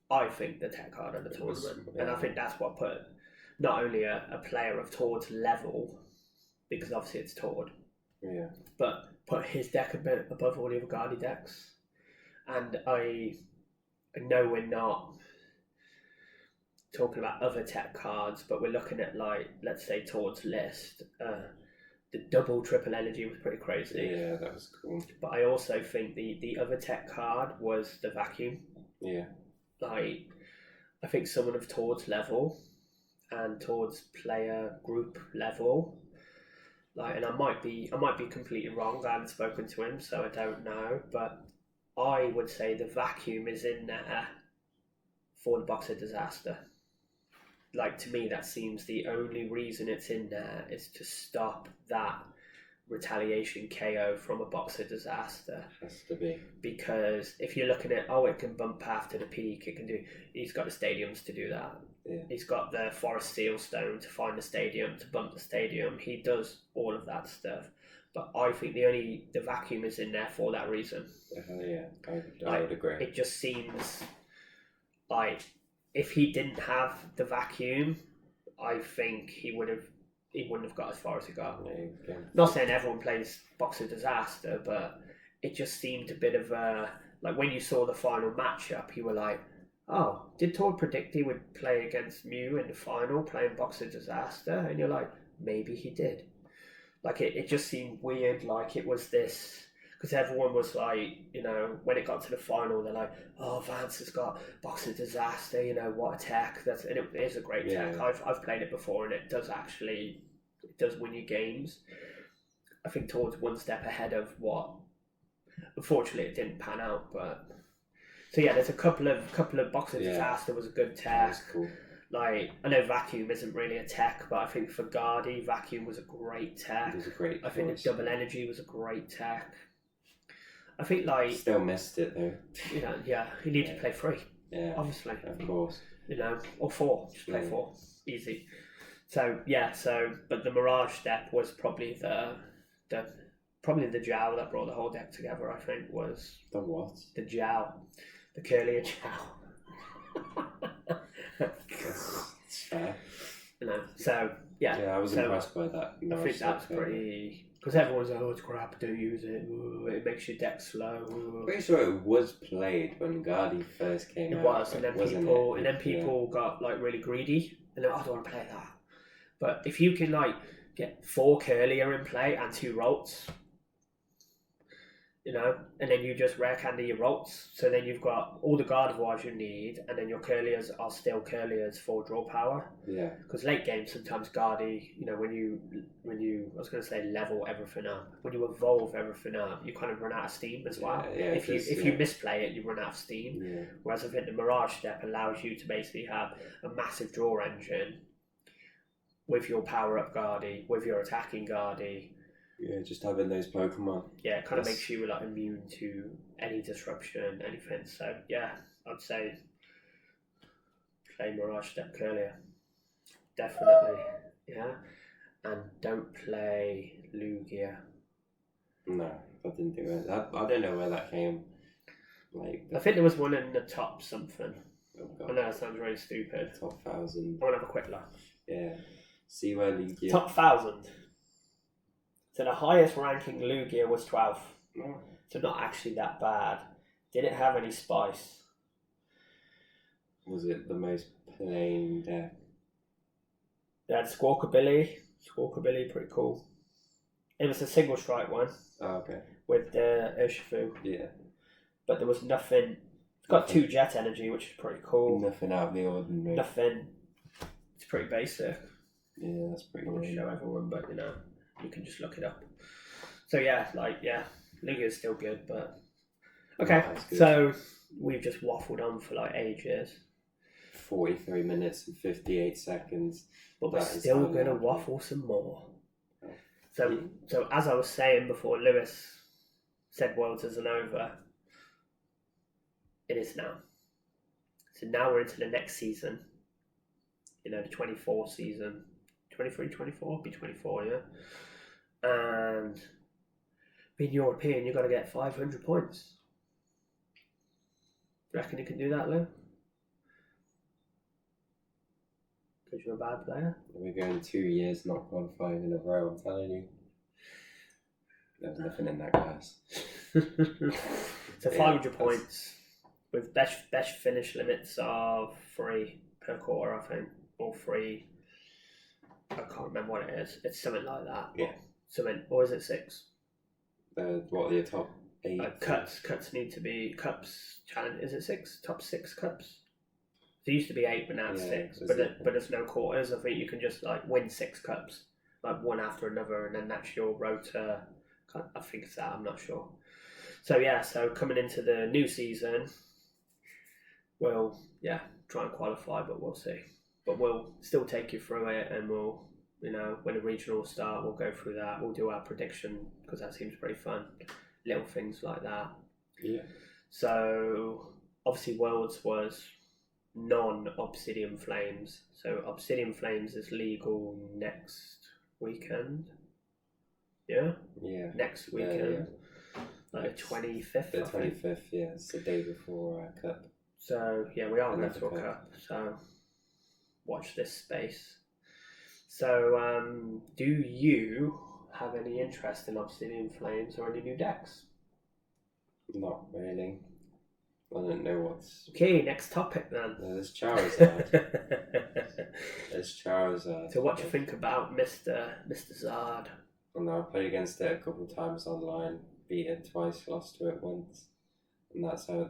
I think, the tech card of the tournament, and I think that's what put not only a player of Tord's level, because obviously it's Tord, but put his deck a bit above all the other Guardy decks. And I know we're not talking about other tech cards, but we're looking at, like, let's say Tord's list. The double triple energy was pretty crazy. Yeah, that was cool. But I also think the other tech card was the vacuum. Yeah. Like, I think someone of Tord's level and Tord's player group level, like, and I might be completely wrong. I haven't spoken to him, so I don't know. But I would say the vacuum is in there for the Box of Disaster. Like, to me, that seems the only reason it's in there is to stop that retaliation KO from a Box of Disaster. Has to be. Because if you're looking at, it can bump after the peak, it can do, he's got the stadiums to do that. Yeah. He's got the Forest Seal Stone to find the stadium, to bump the stadium. He does all of that stuff. But I think the vacuum is in there for that reason. Yeah, I would agree. It just seems like if he didn't have the vacuum, I think he wouldn't have got as far as he got. Yeah. Not saying everyone plays Box of Disaster, but it just seemed a bit of a, like, when you saw the final matchup, you were like, oh, did Tord predict he would play against Mew in the final, playing Box of Disaster? And you're like, maybe he did. Like, it just seemed weird, like it was this, because everyone was like, when it got to the final, they're like, oh, Vance has got Box of Disaster, what a tech. And it is a great tech. I've played it before, and it does win you games. I think Tord's one step ahead of what, unfortunately, it didn't pan out, but... So yeah, there's a couple of Box of Disaster was a good tech. That's cool. Like, I know Vacuum isn't really a tech, but I think for Guardy, Vacuum was a great tech. It was a great I think the double energy was a great tech. I think, like... Still missed it, though. You need to play 3. Yeah. Obviously. Of course. Or 4. Just play 4. Easy. So, but the Mirage step was probably the jowl that brought the whole deck together, I think, was... The what? The jowl. The Curlier jowl. That's fair. So, yeah. Yeah, I was impressed by that. I think that's pretty... Because everyone's like, oh, it's crap, don't use it. Ooh, it makes your deck slow. Ooh. Pretty sure it was played when Guardy first came out. It was, and then people got, like, really greedy. And they're like, I don't want to play that. But if you can, like, get 4 Curlier in play and 2 Rolts, and then you just rare candy your Rolts, so then you've got all the Gardevoirs you need, and then your Curliers are still Curliers for draw power. Yeah. Because late game, sometimes Guardy, when you I was going to say level everything up, when you evolve everything up, you kind of run out of steam as well. Yeah, if you misplay it, you run out of steam. Yeah. Whereas I think the Mirage step allows you to basically have a massive draw engine with your power up Guardy, with your attacking Guardy. Yeah, just having those Pokemon. Yeah, it kind of makes you, like, immune to any disruption, anything. So yeah, I'd say play Mirage Step Curlier. Definitely. Yeah. And don't play Lugia. No, I didn't do it. I don't know where that came. I think there was one in the top something. Oh God. I know that sounds really stupid. Top 1,000. I want to have a quick look. Yeah. See where Lugia... Top 1,000. So the highest ranking Lugia was 12th. Oh. So not actually that bad. Did it have any spice? Was it the most plain deck? They had Squawkabilly. Squawkabilly, pretty cool. It was a single strike one. Oh, okay. With the Urshifu. Yeah. But there was nothing. It's got 2 jet energy, which is pretty cool. Nothing out of the ordinary. Nothing. It's pretty basic. Yeah, that's pretty I'll good. show everyone, but you can just look it up. So Lugia's still good, but okay. So we've just waffled on for like ages. 43 minutes and 58 seconds. But we're still going to waffle some more. So as I was saying before, Lewis said Worlds isn't over. It is now. So now we're into the next season. The 24 season. 23, 24? Be 24, yeah. And being European, you've got to get 500 points. Do you reckon you can do that, Lou? Because you're a bad player. We're going 2 years not qualifying in a row, I'm telling you. There was nothing in that glass. So 500 points with best finish limits of 3 per quarter, I think, or 3. I can't remember what it is. It's something like that. Yeah. Something, or is it 6? What are your top 8? Cuts need to be cups challenge. Is it 6? Top 6 cups. There used to be 8, but now it's 6. But there's no quarters. I think you can just like win 6 cups, like one after another, and then that's your rota. I think it's that. I'm not sure. So yeah. So coming into the new season, we'll try and qualify, but we'll see. But we'll still take you through it, and we'll when the regionals start, we'll go through that. We'll do our prediction because that seems pretty fun. Little things like that. Yeah. So obviously, Worlds was non-Obsidian Flames. So Obsidian Flames is legal next weekend. Yeah? Yeah. Next weekend. Yeah. Like the 25th. The 25th, yeah. It's the day before our Cup. So, yeah, we are going to a Cup. So, watch this space. So, do you have any interest in Obsidian Flames or any new decks? Not really. I don't know what's... Okay, next topic then. There's Charizard. There's Charizard. So what do you think about Mr. Zard? Well, I played against it a couple of times online, beat it twice, lost to it once. And that's how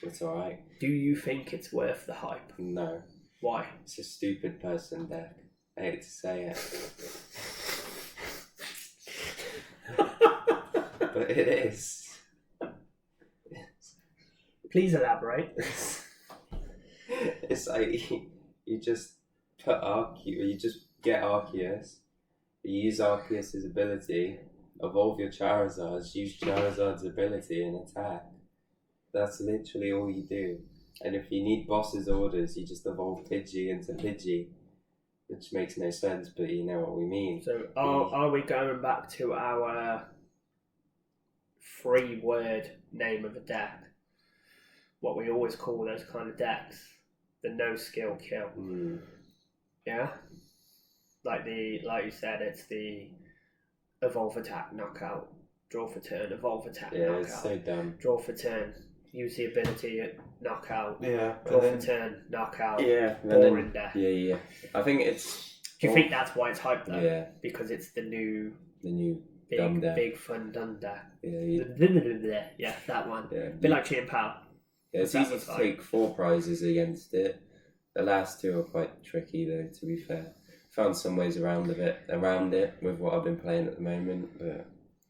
it's alright. Do you think it's worth the hype? No. Why? It's a stupid person deck. I hate to say it. But it is. Please elaborate. It's like you just put you just get Arceus, you use Arceus' ability, evolve your Charizards, use Charizard's ability and attack. That's literally all you do. And if you need boss's orders, you just evolve Pidgey into Pidgey, which makes no sense, but you know what we mean. So are we going back to our 3-word name of a deck? What we always call those kind of decks, the no skill kill. Yeah, like you said, it's the evolve attack knockout, draw for turn, evolve attack knockout. Yeah, it's so dumb. Draw for turn, use the ability knockout. Yeah, draw for turn, knockout. Yeah, boring deck. Yeah. I think it's. Do you think that's why it's hyped though? Yeah, because it's the new big fun done deck. Yeah, yeah, that one. Yeah, a bit like Cheating Pal. Yeah, it's easy to take 4 prizes against it. The last 2 are quite tricky though, to be fair. Found some ways around it with what I've been playing at the moment, but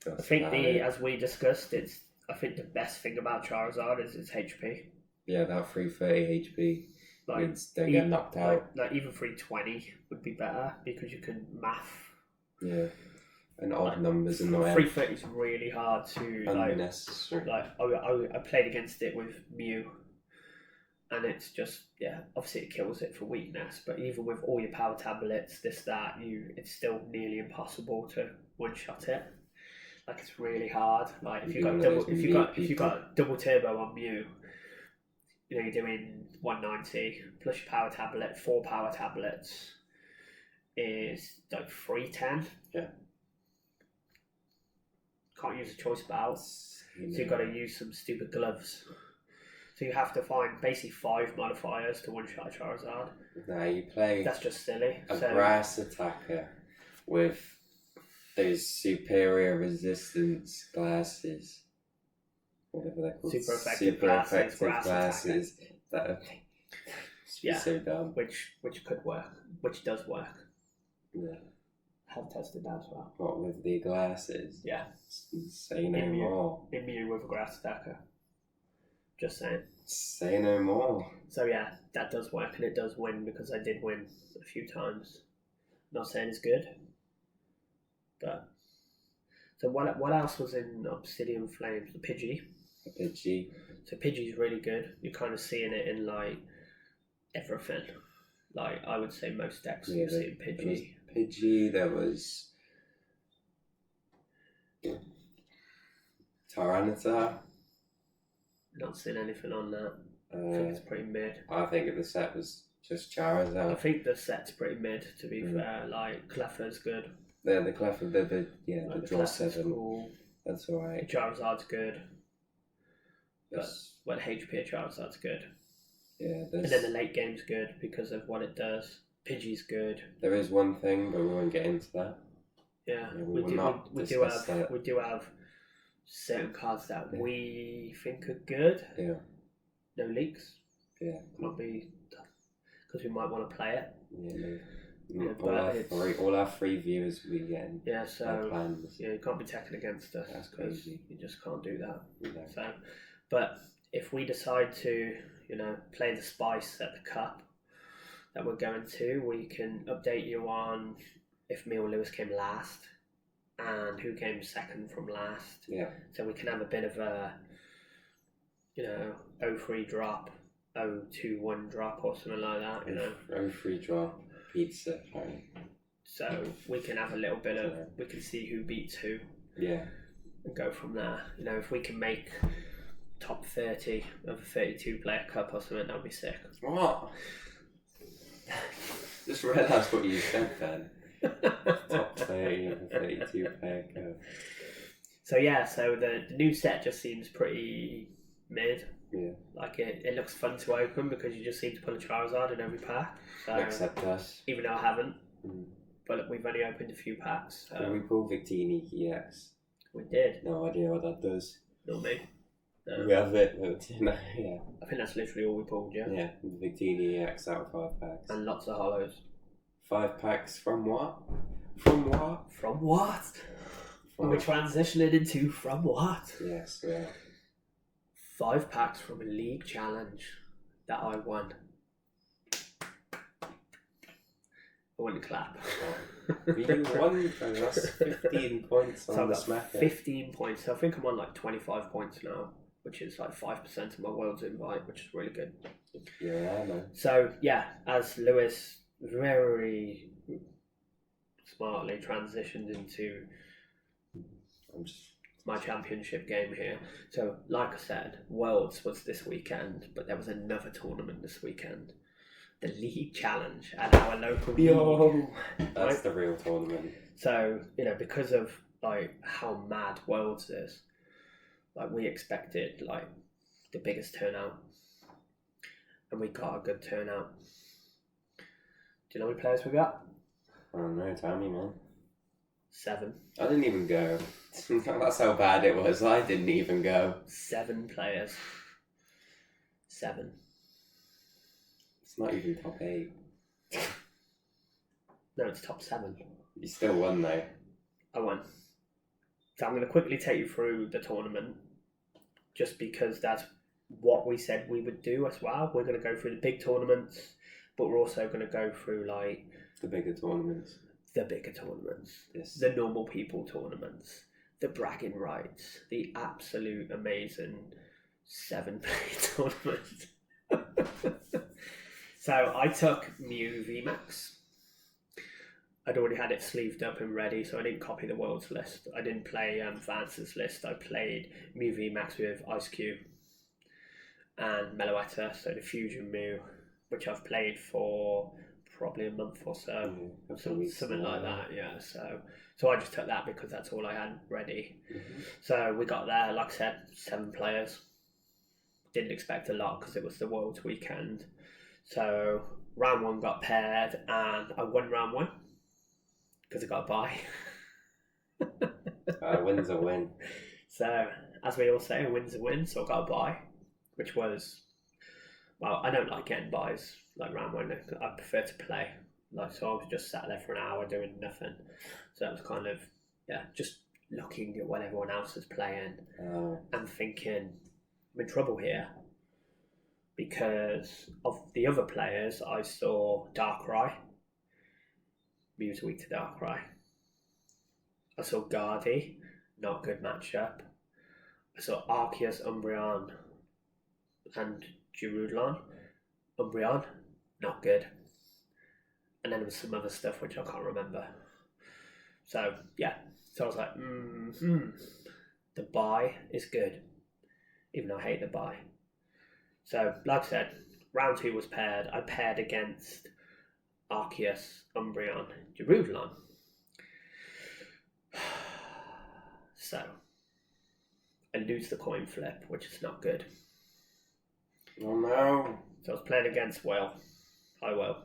I think as we discussed, I think the best thing about Charizard is its HP. Yeah, that 330 HP means they get knocked out. Like even 320 would be better because you can math. Yeah. And odd numbers in the way. 330 is really hard to unnecessary. I played against it with Mew, and it's just obviously it kills it for weakness. But even with all your power tablets, it's still nearly impossible to one shot it. Like it's really hard. Like if you got double turbo on Mew, you're doing 190 plus your power tablet. 4 power tablets is like 310. Yeah. Can't use a choice battle, so you've got to use some stupid gloves. So you have to find basically 5 modifiers to one-shot Charizard. No, you play. That's just silly. A grass attacker with those superior resistance glasses, whatever they're called. Super effective glasses. That would be so dumb. Which could work. Which does work. Yeah. Have tested that as well. What, with the glasses? Yeah. Say no more. Immune with a grass attacker. Just saying. Say no more. So yeah, that does work and it does win because I did win a few times. Not saying it's good. But so what else was in Obsidian Flames? The Pidgey. So Pidgey's really good. You're kind of seeing it in like everything. Like I would say most decks you're seeing Pidgey. Pidgey, there was Tyranitar. Not seen anything on that. I think it's pretty mid. I think the set was Just I Charizard. think the set's pretty mid, to be fair. Like, Clefaird's good. Yeah, the Clef, the draw Clefaird's 7. cool. That's alright. Charizard's good. Yes. But HP Charizard's good. Yeah, And then the late game's good because of what it does. Pidgey's good. there is one thing, but we won't get into that. Yeah, we will not we discuss that. do have certain cards that we think are good. Yeah. No leaks. Yeah. Can't be, because we might want to play it. Yeah, no. Yeah, all our free viewers we get. Yeah, so plans. yeah, you can't be taken against us. That's crazy. You just can't do that. No. So, but if we decide to, play the spice at the cup that we're going to, we can update you on if me or Lewis came last and who came second from last. Yeah. So we can have a bit of a, 0-3 drop, 0-2-1 drop or something like that. 0-3 drop pizza. Right. So we can have a little bit of, we can see who beats who. Yeah. And go from there. If we can make top 30 of a 32 player cup or something, that would be sick. What? Just realised what you said then. Top 30 of a 32 player cup. So yeah, so the new set just seems pretty mid. Yeah. Like it looks fun to open because you just seem to pull a Charizard in every pack. So, except us. Even though I haven't. But we've only opened a few packs. So. Did we pull Victini EX? We did. No idea what that does. Not me. No. We have it, but yeah. I think that's literally all we pulled, yeah? Yeah, the Victini EX out of 5 packs. And lots of hollows. 5 packs from what? From what? From what? We're transitioning into from what? Yes, yeah. 5 packs from a league challenge that I won. I wouldn't clap. You won, and that's 15 points on the smacker. 15 points. So I think I'm on like 25 points now, which is like 5% of my world's invite, which is really good. Yeah, man. So yeah, as Lewis very smartly transitioned into my championship game here. So like I said, Worlds was this weekend, but there was another tournament this weekend. The League Challenge at our local league. That's the real tournament. So, because of like how mad Worlds is, like we expected like the biggest turnout. And we got a good turnout. Do you know how many players we got? I don't know, tell me, man. 7. I didn't even go. That's how bad it was. I didn't even go. 7 players. 7. It's not even top 8. No, it's top 7. You still won though. I won. So I'm going to quickly take you through the tournament, just because that's what we said we would do as well. We're going to go through the big tournaments, but we're also going to go through like the bigger tournaments. The bigger tournaments. Yes. The normal people tournaments. The bragging rights. The absolute amazing 7-player tournament. So I took Mew VMAX. I'd already had it sleeved up and ready, so I didn't copy the world's list. I didn't play Vance's list. I played Mew VMAX with Ice Cube and Meloetta, so the Fusion Mew, which I've played for probably a month or so, something like that. Yeah. So I just took that because that's all I had ready. Mm-hmm. So we got there, like I said, 7 players. Didn't expect a lot because it was the World's weekend. So round 1 got paired, and I won round 1 because I got a bye. A win's a win. So as we all say, a win's a win. So I got a bye, which was, well, I don't like getting buys like round 1. I prefer to play. So I was just sat there for an hour doing nothing. So that was kind of, just looking at what everyone else is playing and thinking, I'm in trouble here. Because of the other players, I saw Darkrai. Mew's weak to Darkrai. I saw Gardy, not a good matchup. I saw Arceus, Umbreon, and Gerudo. Umbreon, not good. And then there was some other stuff which I can't remember. So, So I was like, the buy is good. Even though I hate the buy. So, like I said, round 2 was paired. I paired against Arceus, Umbreon, Jerusalem. So I lose the coin flip, which is not good. Oh no. So I was playing against Will. Hi Will.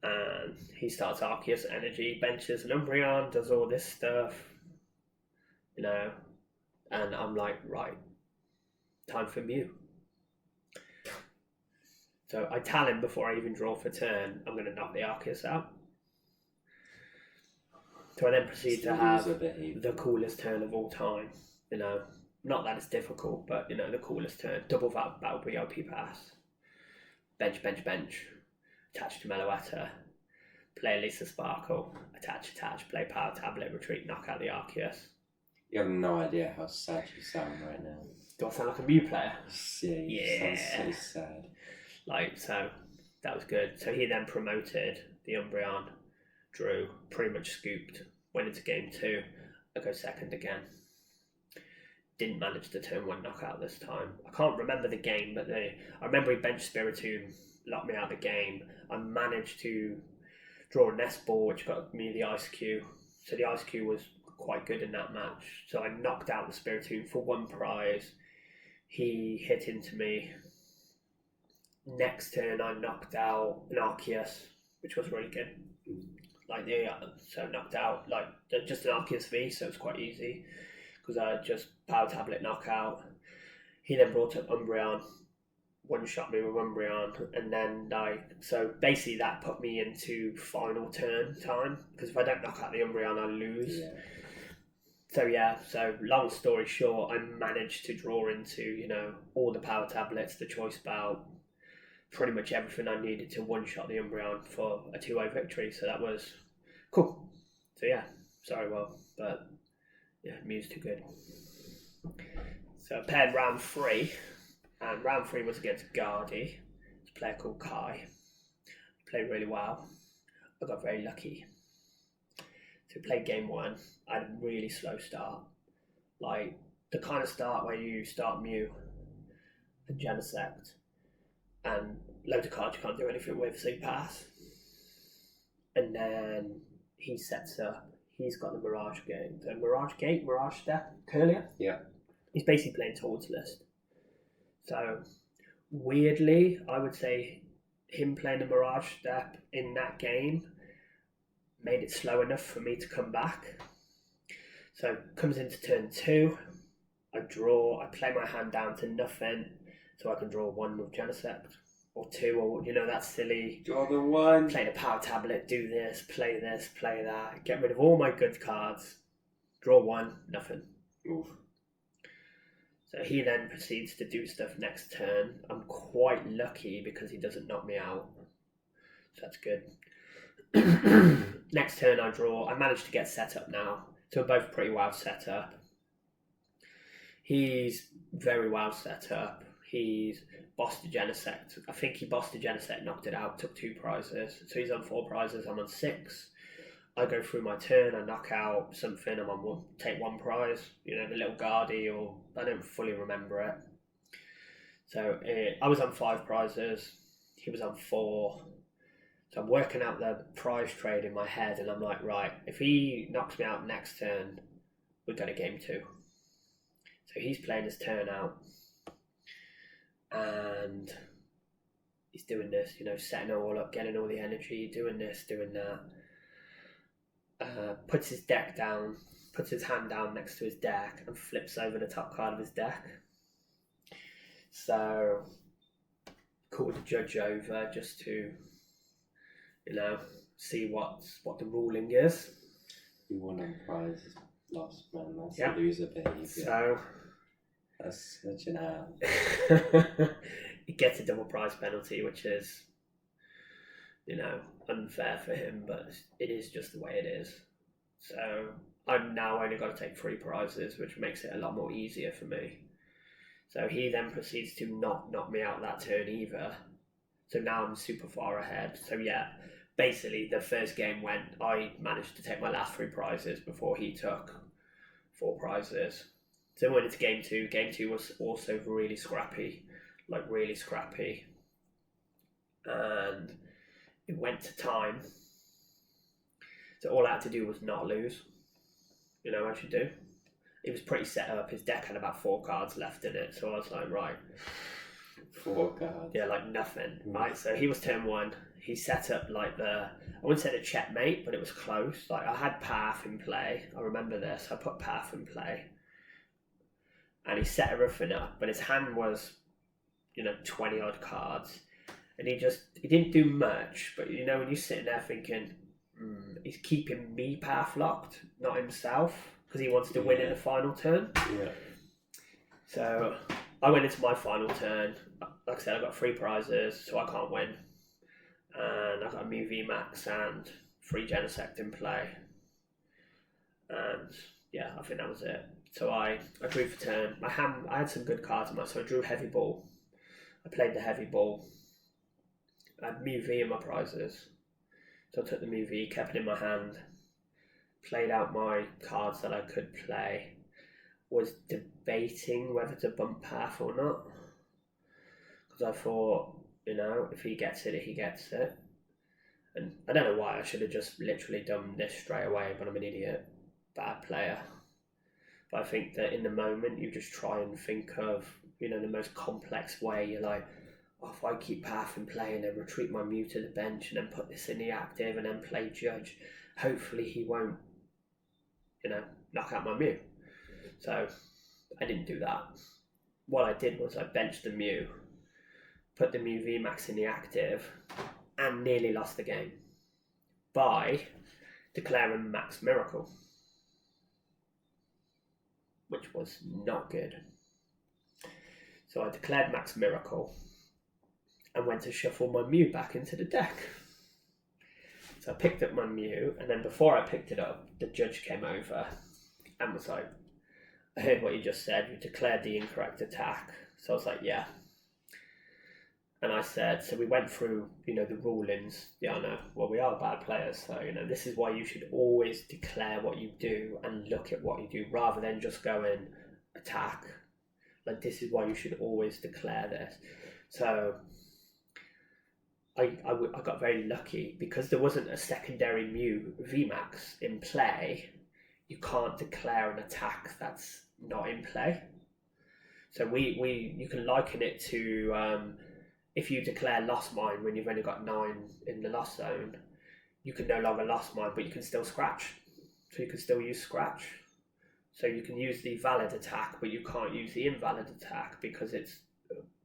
And he starts Arceus Energy, benches an Umbreon, does all this stuff. You know. And I'm like, right, time for Mew. So I tell him before I even draw for turn, I'm going to knock the Arceus out. So I then proceed to have the coolest turn of all time. You know, not that it's difficult, but you know, the coolest turn. Double battle BOP pass. Bench. Attach to Meloetta. Play Lisa Sparkle. Attach. Play Power Tablet. Retreat. Knock out the Arceus. You have no idea how sad you sound right now. Do I sound like a Mew player? Yeah, you sound so sad. Like, so that was good. So he then promoted the Umbreon, drew, pretty much scooped, went into game 2. I go second again. Didn't manage the turn 1 knockout this time. I can't remember the game, but I remember he benched Spiritomb, locked me out of the game. I managed to draw a Nest Ball, which got me the Ice Cube. So the Ice Cube was quite good in that match. So I knocked out the Spiritomb for 1 prize. He hit into me. Next turn, I knocked out an Arceus, which was really good. Like so knocked out like just an Arceus V, so it was quite easy because I just Power Tablet knockout. He then brought up Umbreon, one-shot me with Umbreon, and then so basically that put me into final turn time because if I don't knock out the Umbreon, I lose. Yeah. So long story short, I managed to draw into, you know, all the Power Tablets, the Choice Belt, pretty much everything I needed to one-shot the Umbreon for a 2-0 victory. So that was cool. So yeah, sorry, Will, but yeah, Mew's too good. So I paired round 3, and round 3 was against Gardy. It's a player called Kai. He played really well. I got very lucky. So we played game 1. I had a really slow start. Like the kind of start where you start Mew and Genesect and loads of cards you can't do anything with, so you pass. And then he sets up, he's got the Mirage Gate. So Mirage Step, Curlier. Yeah. He's basically playing Towards List. So weirdly, I would say him playing the Mirage Step in that game made it slow enough for me to come back. So comes into turn 2, I draw, I play my hand down to nothing, so I can draw 1 with Genesect, or 2, or you know, that's silly. Draw the 1. Play the Power Tablet, do this, play that, get rid of all my good cards, draw 1, nothing. Oof. So he then proceeds to do stuff next turn. I'm quite lucky because he doesn't knock me out, so that's good. Next turn I draw. I managed to get set up now, so we're both pretty well set up. He's very well set up. He's bossed the Genesect. I think he bossed the Genesect, knocked it out, took 2 prizes. So he's on 4 prizes, I'm on 6. I go through my turn, I knock out something, I'm on 1, take 1 prize. You know, the little Guardy, or I don't fully remember it. So I was on 5 prizes, he was on 4. So I'm working out the prize trade in my head, and I'm like, right, if he knocks me out next turn, we go to game 2. So he's playing his turn out, and he's doing this, you know, setting it all up, getting all the energy, doing this, doing that. Puts his deck down, puts his hand down next to his deck, and flips over the top card of his deck. So called the judge over just to, you know, see what the ruling is. You won on prize lost, man. That's Yeah. a loser behaviour. So that's such an out. he gets a double prize penalty, which is, you know, unfair for him, but it is just the way it is. So I've now only got to take 3 prizes, which makes it a lot more easier for me. So he then proceeds to not knock me out that turn either. So now I'm super far ahead. So yeah, basically the first game went, I managed to take my last 3 prizes before he took 4 prizes. So we went into game 2. Game 2 was also really scrappy, like really scrappy. and it went to time. So all I had to do was not lose. You know, as you do. It was pretty set up. His deck had about 4 cards left in it, so I was like, right. 4 cards. Yeah, like nothing, right? So he was turn 1. He set up like I wouldn't say the checkmate, but it was close. Like I had Path in play. I remember this. I put Path in play. And he set everything up, but his hand was, 20 odd cards. And he didn't do much, but when you're sitting there thinking, he's keeping me path locked, not himself, because he wants to win in the final turn. Yeah. So I went into my final turn. Like I said, I got 3 prizes, so I can't win. And I got a Mew VMAX and 3 Genesect in play. And yeah, I think that was it. So I drew for turn. I had some good cards in my, so I drew Heavy Ball. I played the Heavy Ball. I had Mew V in my prizes. So I took the Mew V, kept it in my hand, played out my cards that I could play, was debating whether to bump Path or not. Because I thought, if he gets it, he gets it. And I don't know why, I should have just literally done this straight away, but I'm an idiot, bad player. But I think that in the moment, you just try and think of, the most complex way. You're like, if I keep Path in play and then retreat my Mew to the bench and then put this in the active and then play Judge, hopefully he won't, knock out my Mew. So I didn't do that. What I did was I benched the Mew, put the Mew VMAX in the active, and nearly lost the game by declaring Max Miracle, which was not good. So I declared Max Miracle and went to shuffle my Mew back into the deck. So I picked up my Mew, and then before I picked it up, the judge came over and was like, I heard what you just said, you declared the incorrect attack. So I was like, yeah. And I said, so we went through, the rulings. Yeah, I know. Well, we are bad players, so, this is why you should always declare what you do and look at what you do rather than just go and attack. Like, this is why you should always declare this. So I got very lucky because there wasn't a secondary Mew VMAX in play. You can't declare an attack that's not in play. So you can liken it to if you declare Lost Mine when you've only got 9 in the Lost Zone, you can no longer Lost Mine, but you can still Scratch. So you can still use Scratch. So you can use the valid attack, but you can't use the invalid attack because it's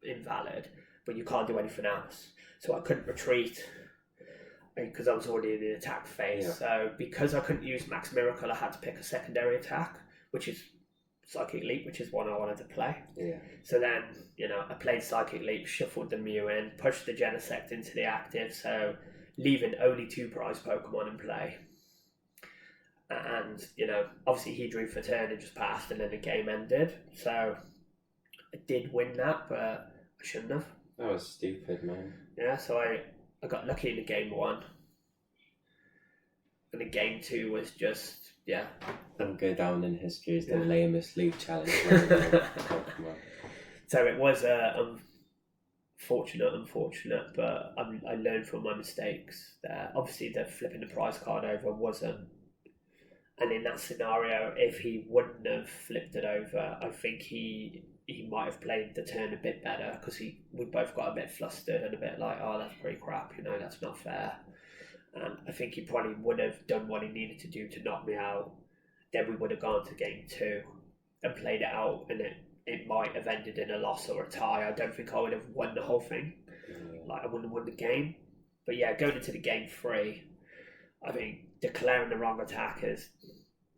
invalid, but you can't do anything else. So I couldn't retreat because I was already in the attack phase. Yeah. So because I couldn't use Max Miracle, I had to pick a secondary attack, which is Psychic Leap, which is one I wanted to play. Yeah. So then, I played Psychic Leap, shuffled the Mew in, pushed the Genesect into the active, so leaving only 2 prize Pokemon in play. And, obviously he drew for turn and just passed, and then the game ended. So I did win that, but I shouldn't have. That was stupid, man. Yeah, so I got lucky in the game 1. And the game 2 was just, yeah. I'll go down in history as the lamest league challenge. So it was unfortunate, but I learned from my mistakes there. Obviously, the flipping the prize card over wasn't. And in that scenario, if he wouldn't have flipped it over, I think he might have played the turn a bit better because we both got a bit flustered and a bit like, oh, that's pretty crap, that's not fair. And I think he probably would have done what he needed to do to knock me out. Then we would have gone to game 2 and played it out, and it might have ended in a loss or a tie. I don't think I would have won the whole thing. Like, I wouldn't have won the game. But yeah, going into the game 3, I think declaring the wrong attack is,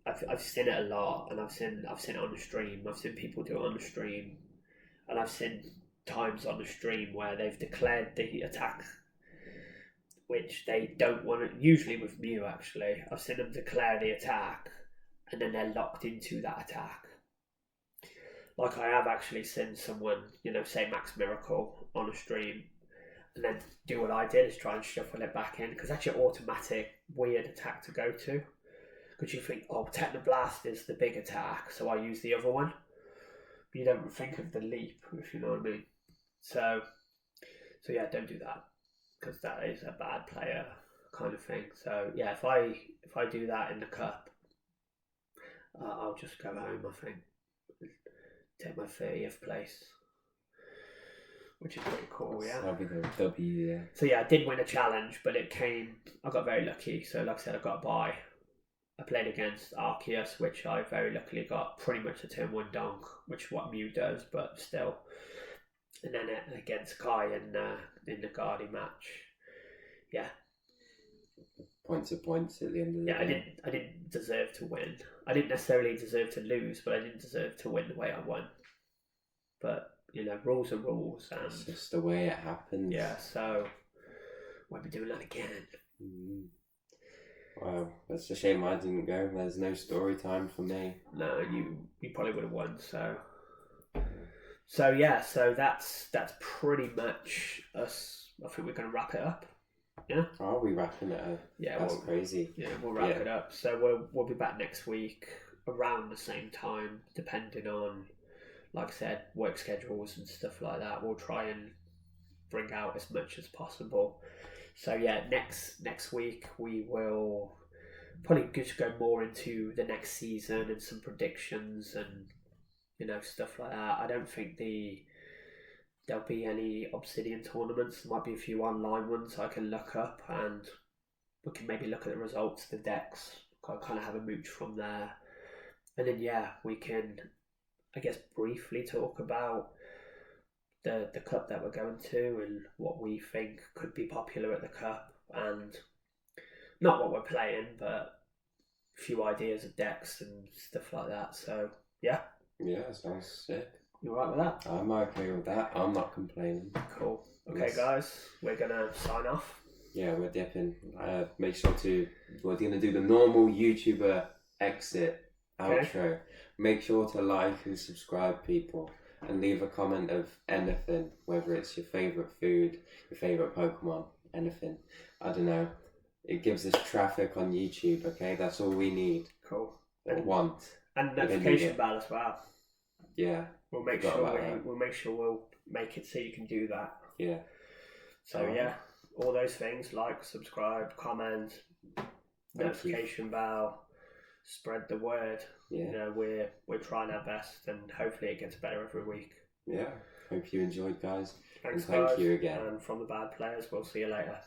I've seen it a lot, and I've seen it on the stream. I've seen people do it on the stream, and I've seen times on the stream where they've declared the attack which they don't want to, usually with Mew actually. I've seen them declare the attack and then they're locked into that attack. Like I have actually seen someone, say Max Miracle on a stream and then do what I did, is try and shuffle it back in, because that's your automatic weird attack to go to. Because you think, oh, Technoblast is the big attack, so I use the other one. But you don't think of the leap, if you know what I mean. So yeah, don't do that. because that is a bad player kind of thing. So yeah, if I do that in the cup, I'll just go home. I think take my 30th place, which is pretty cool. Yeah, That'll be the W. Yeah. So yeah, I did win a challenge, but I got very lucky. So like I said, I got a bye. I played against Arceus, which I very luckily got pretty much a turn 1 donk, which is what Mew does, but still. And then against Kai in the Guardi match. Yeah. Points are points at the end of the Yeah, day. I didn't deserve to win. I didn't necessarily deserve to lose, but I didn't deserve to win the way I won. But, rules are rules. And it's just the way it happens. Yeah, so won't be doing that again. Mm. Wow, that's a shame I didn't go. There's no story time for me. No, you probably would have won. So yeah, so that's pretty much us. I think we're going to wrap it up. Yeah. Are we wrapping it up? Yeah, that's crazy. Yeah, we'll wrap it up. So we'll be back next week around the same time, depending on, like I said, work schedules and stuff like that. We'll try and bring out as much as possible. So yeah, next week we will probably just go more into the next season and some predictions and stuff like that. I don't think there'll be any Obsidian tournaments. There might be a few online ones I can look up, and we can maybe look at the results of the decks. Kind of have a mooch from there, and then yeah, we can, I guess, briefly talk about the cup that we're going to and what we think could be popular at the cup, and not what we're playing, but a few ideas of decks and stuff like that. So yeah, sounds sick. You alright with that? I'm okay with that. I'm not complaining. Cool. Okay, guys, we're gonna sign off. Yeah, we're dipping. Make sure we're gonna do the normal YouTuber exit outro. Make sure to like and subscribe, people. And leave a comment of anything, whether it's your favourite food, your favourite Pokemon, anything. I don't know. It gives us traffic on YouTube, okay? That's all we need. Cool. Or want. And notification bell as well. Yeah. We'll make sure we'll make it so you can do that. Yeah. So yeah, all those things, like, subscribe, comment, notification bell, spread the word. Yeah. We're trying our best, and hopefully it gets better every week. Yeah. Hope you enjoyed, guys. Thanks, and thank guys. you again. And from the bad players, we'll see you later.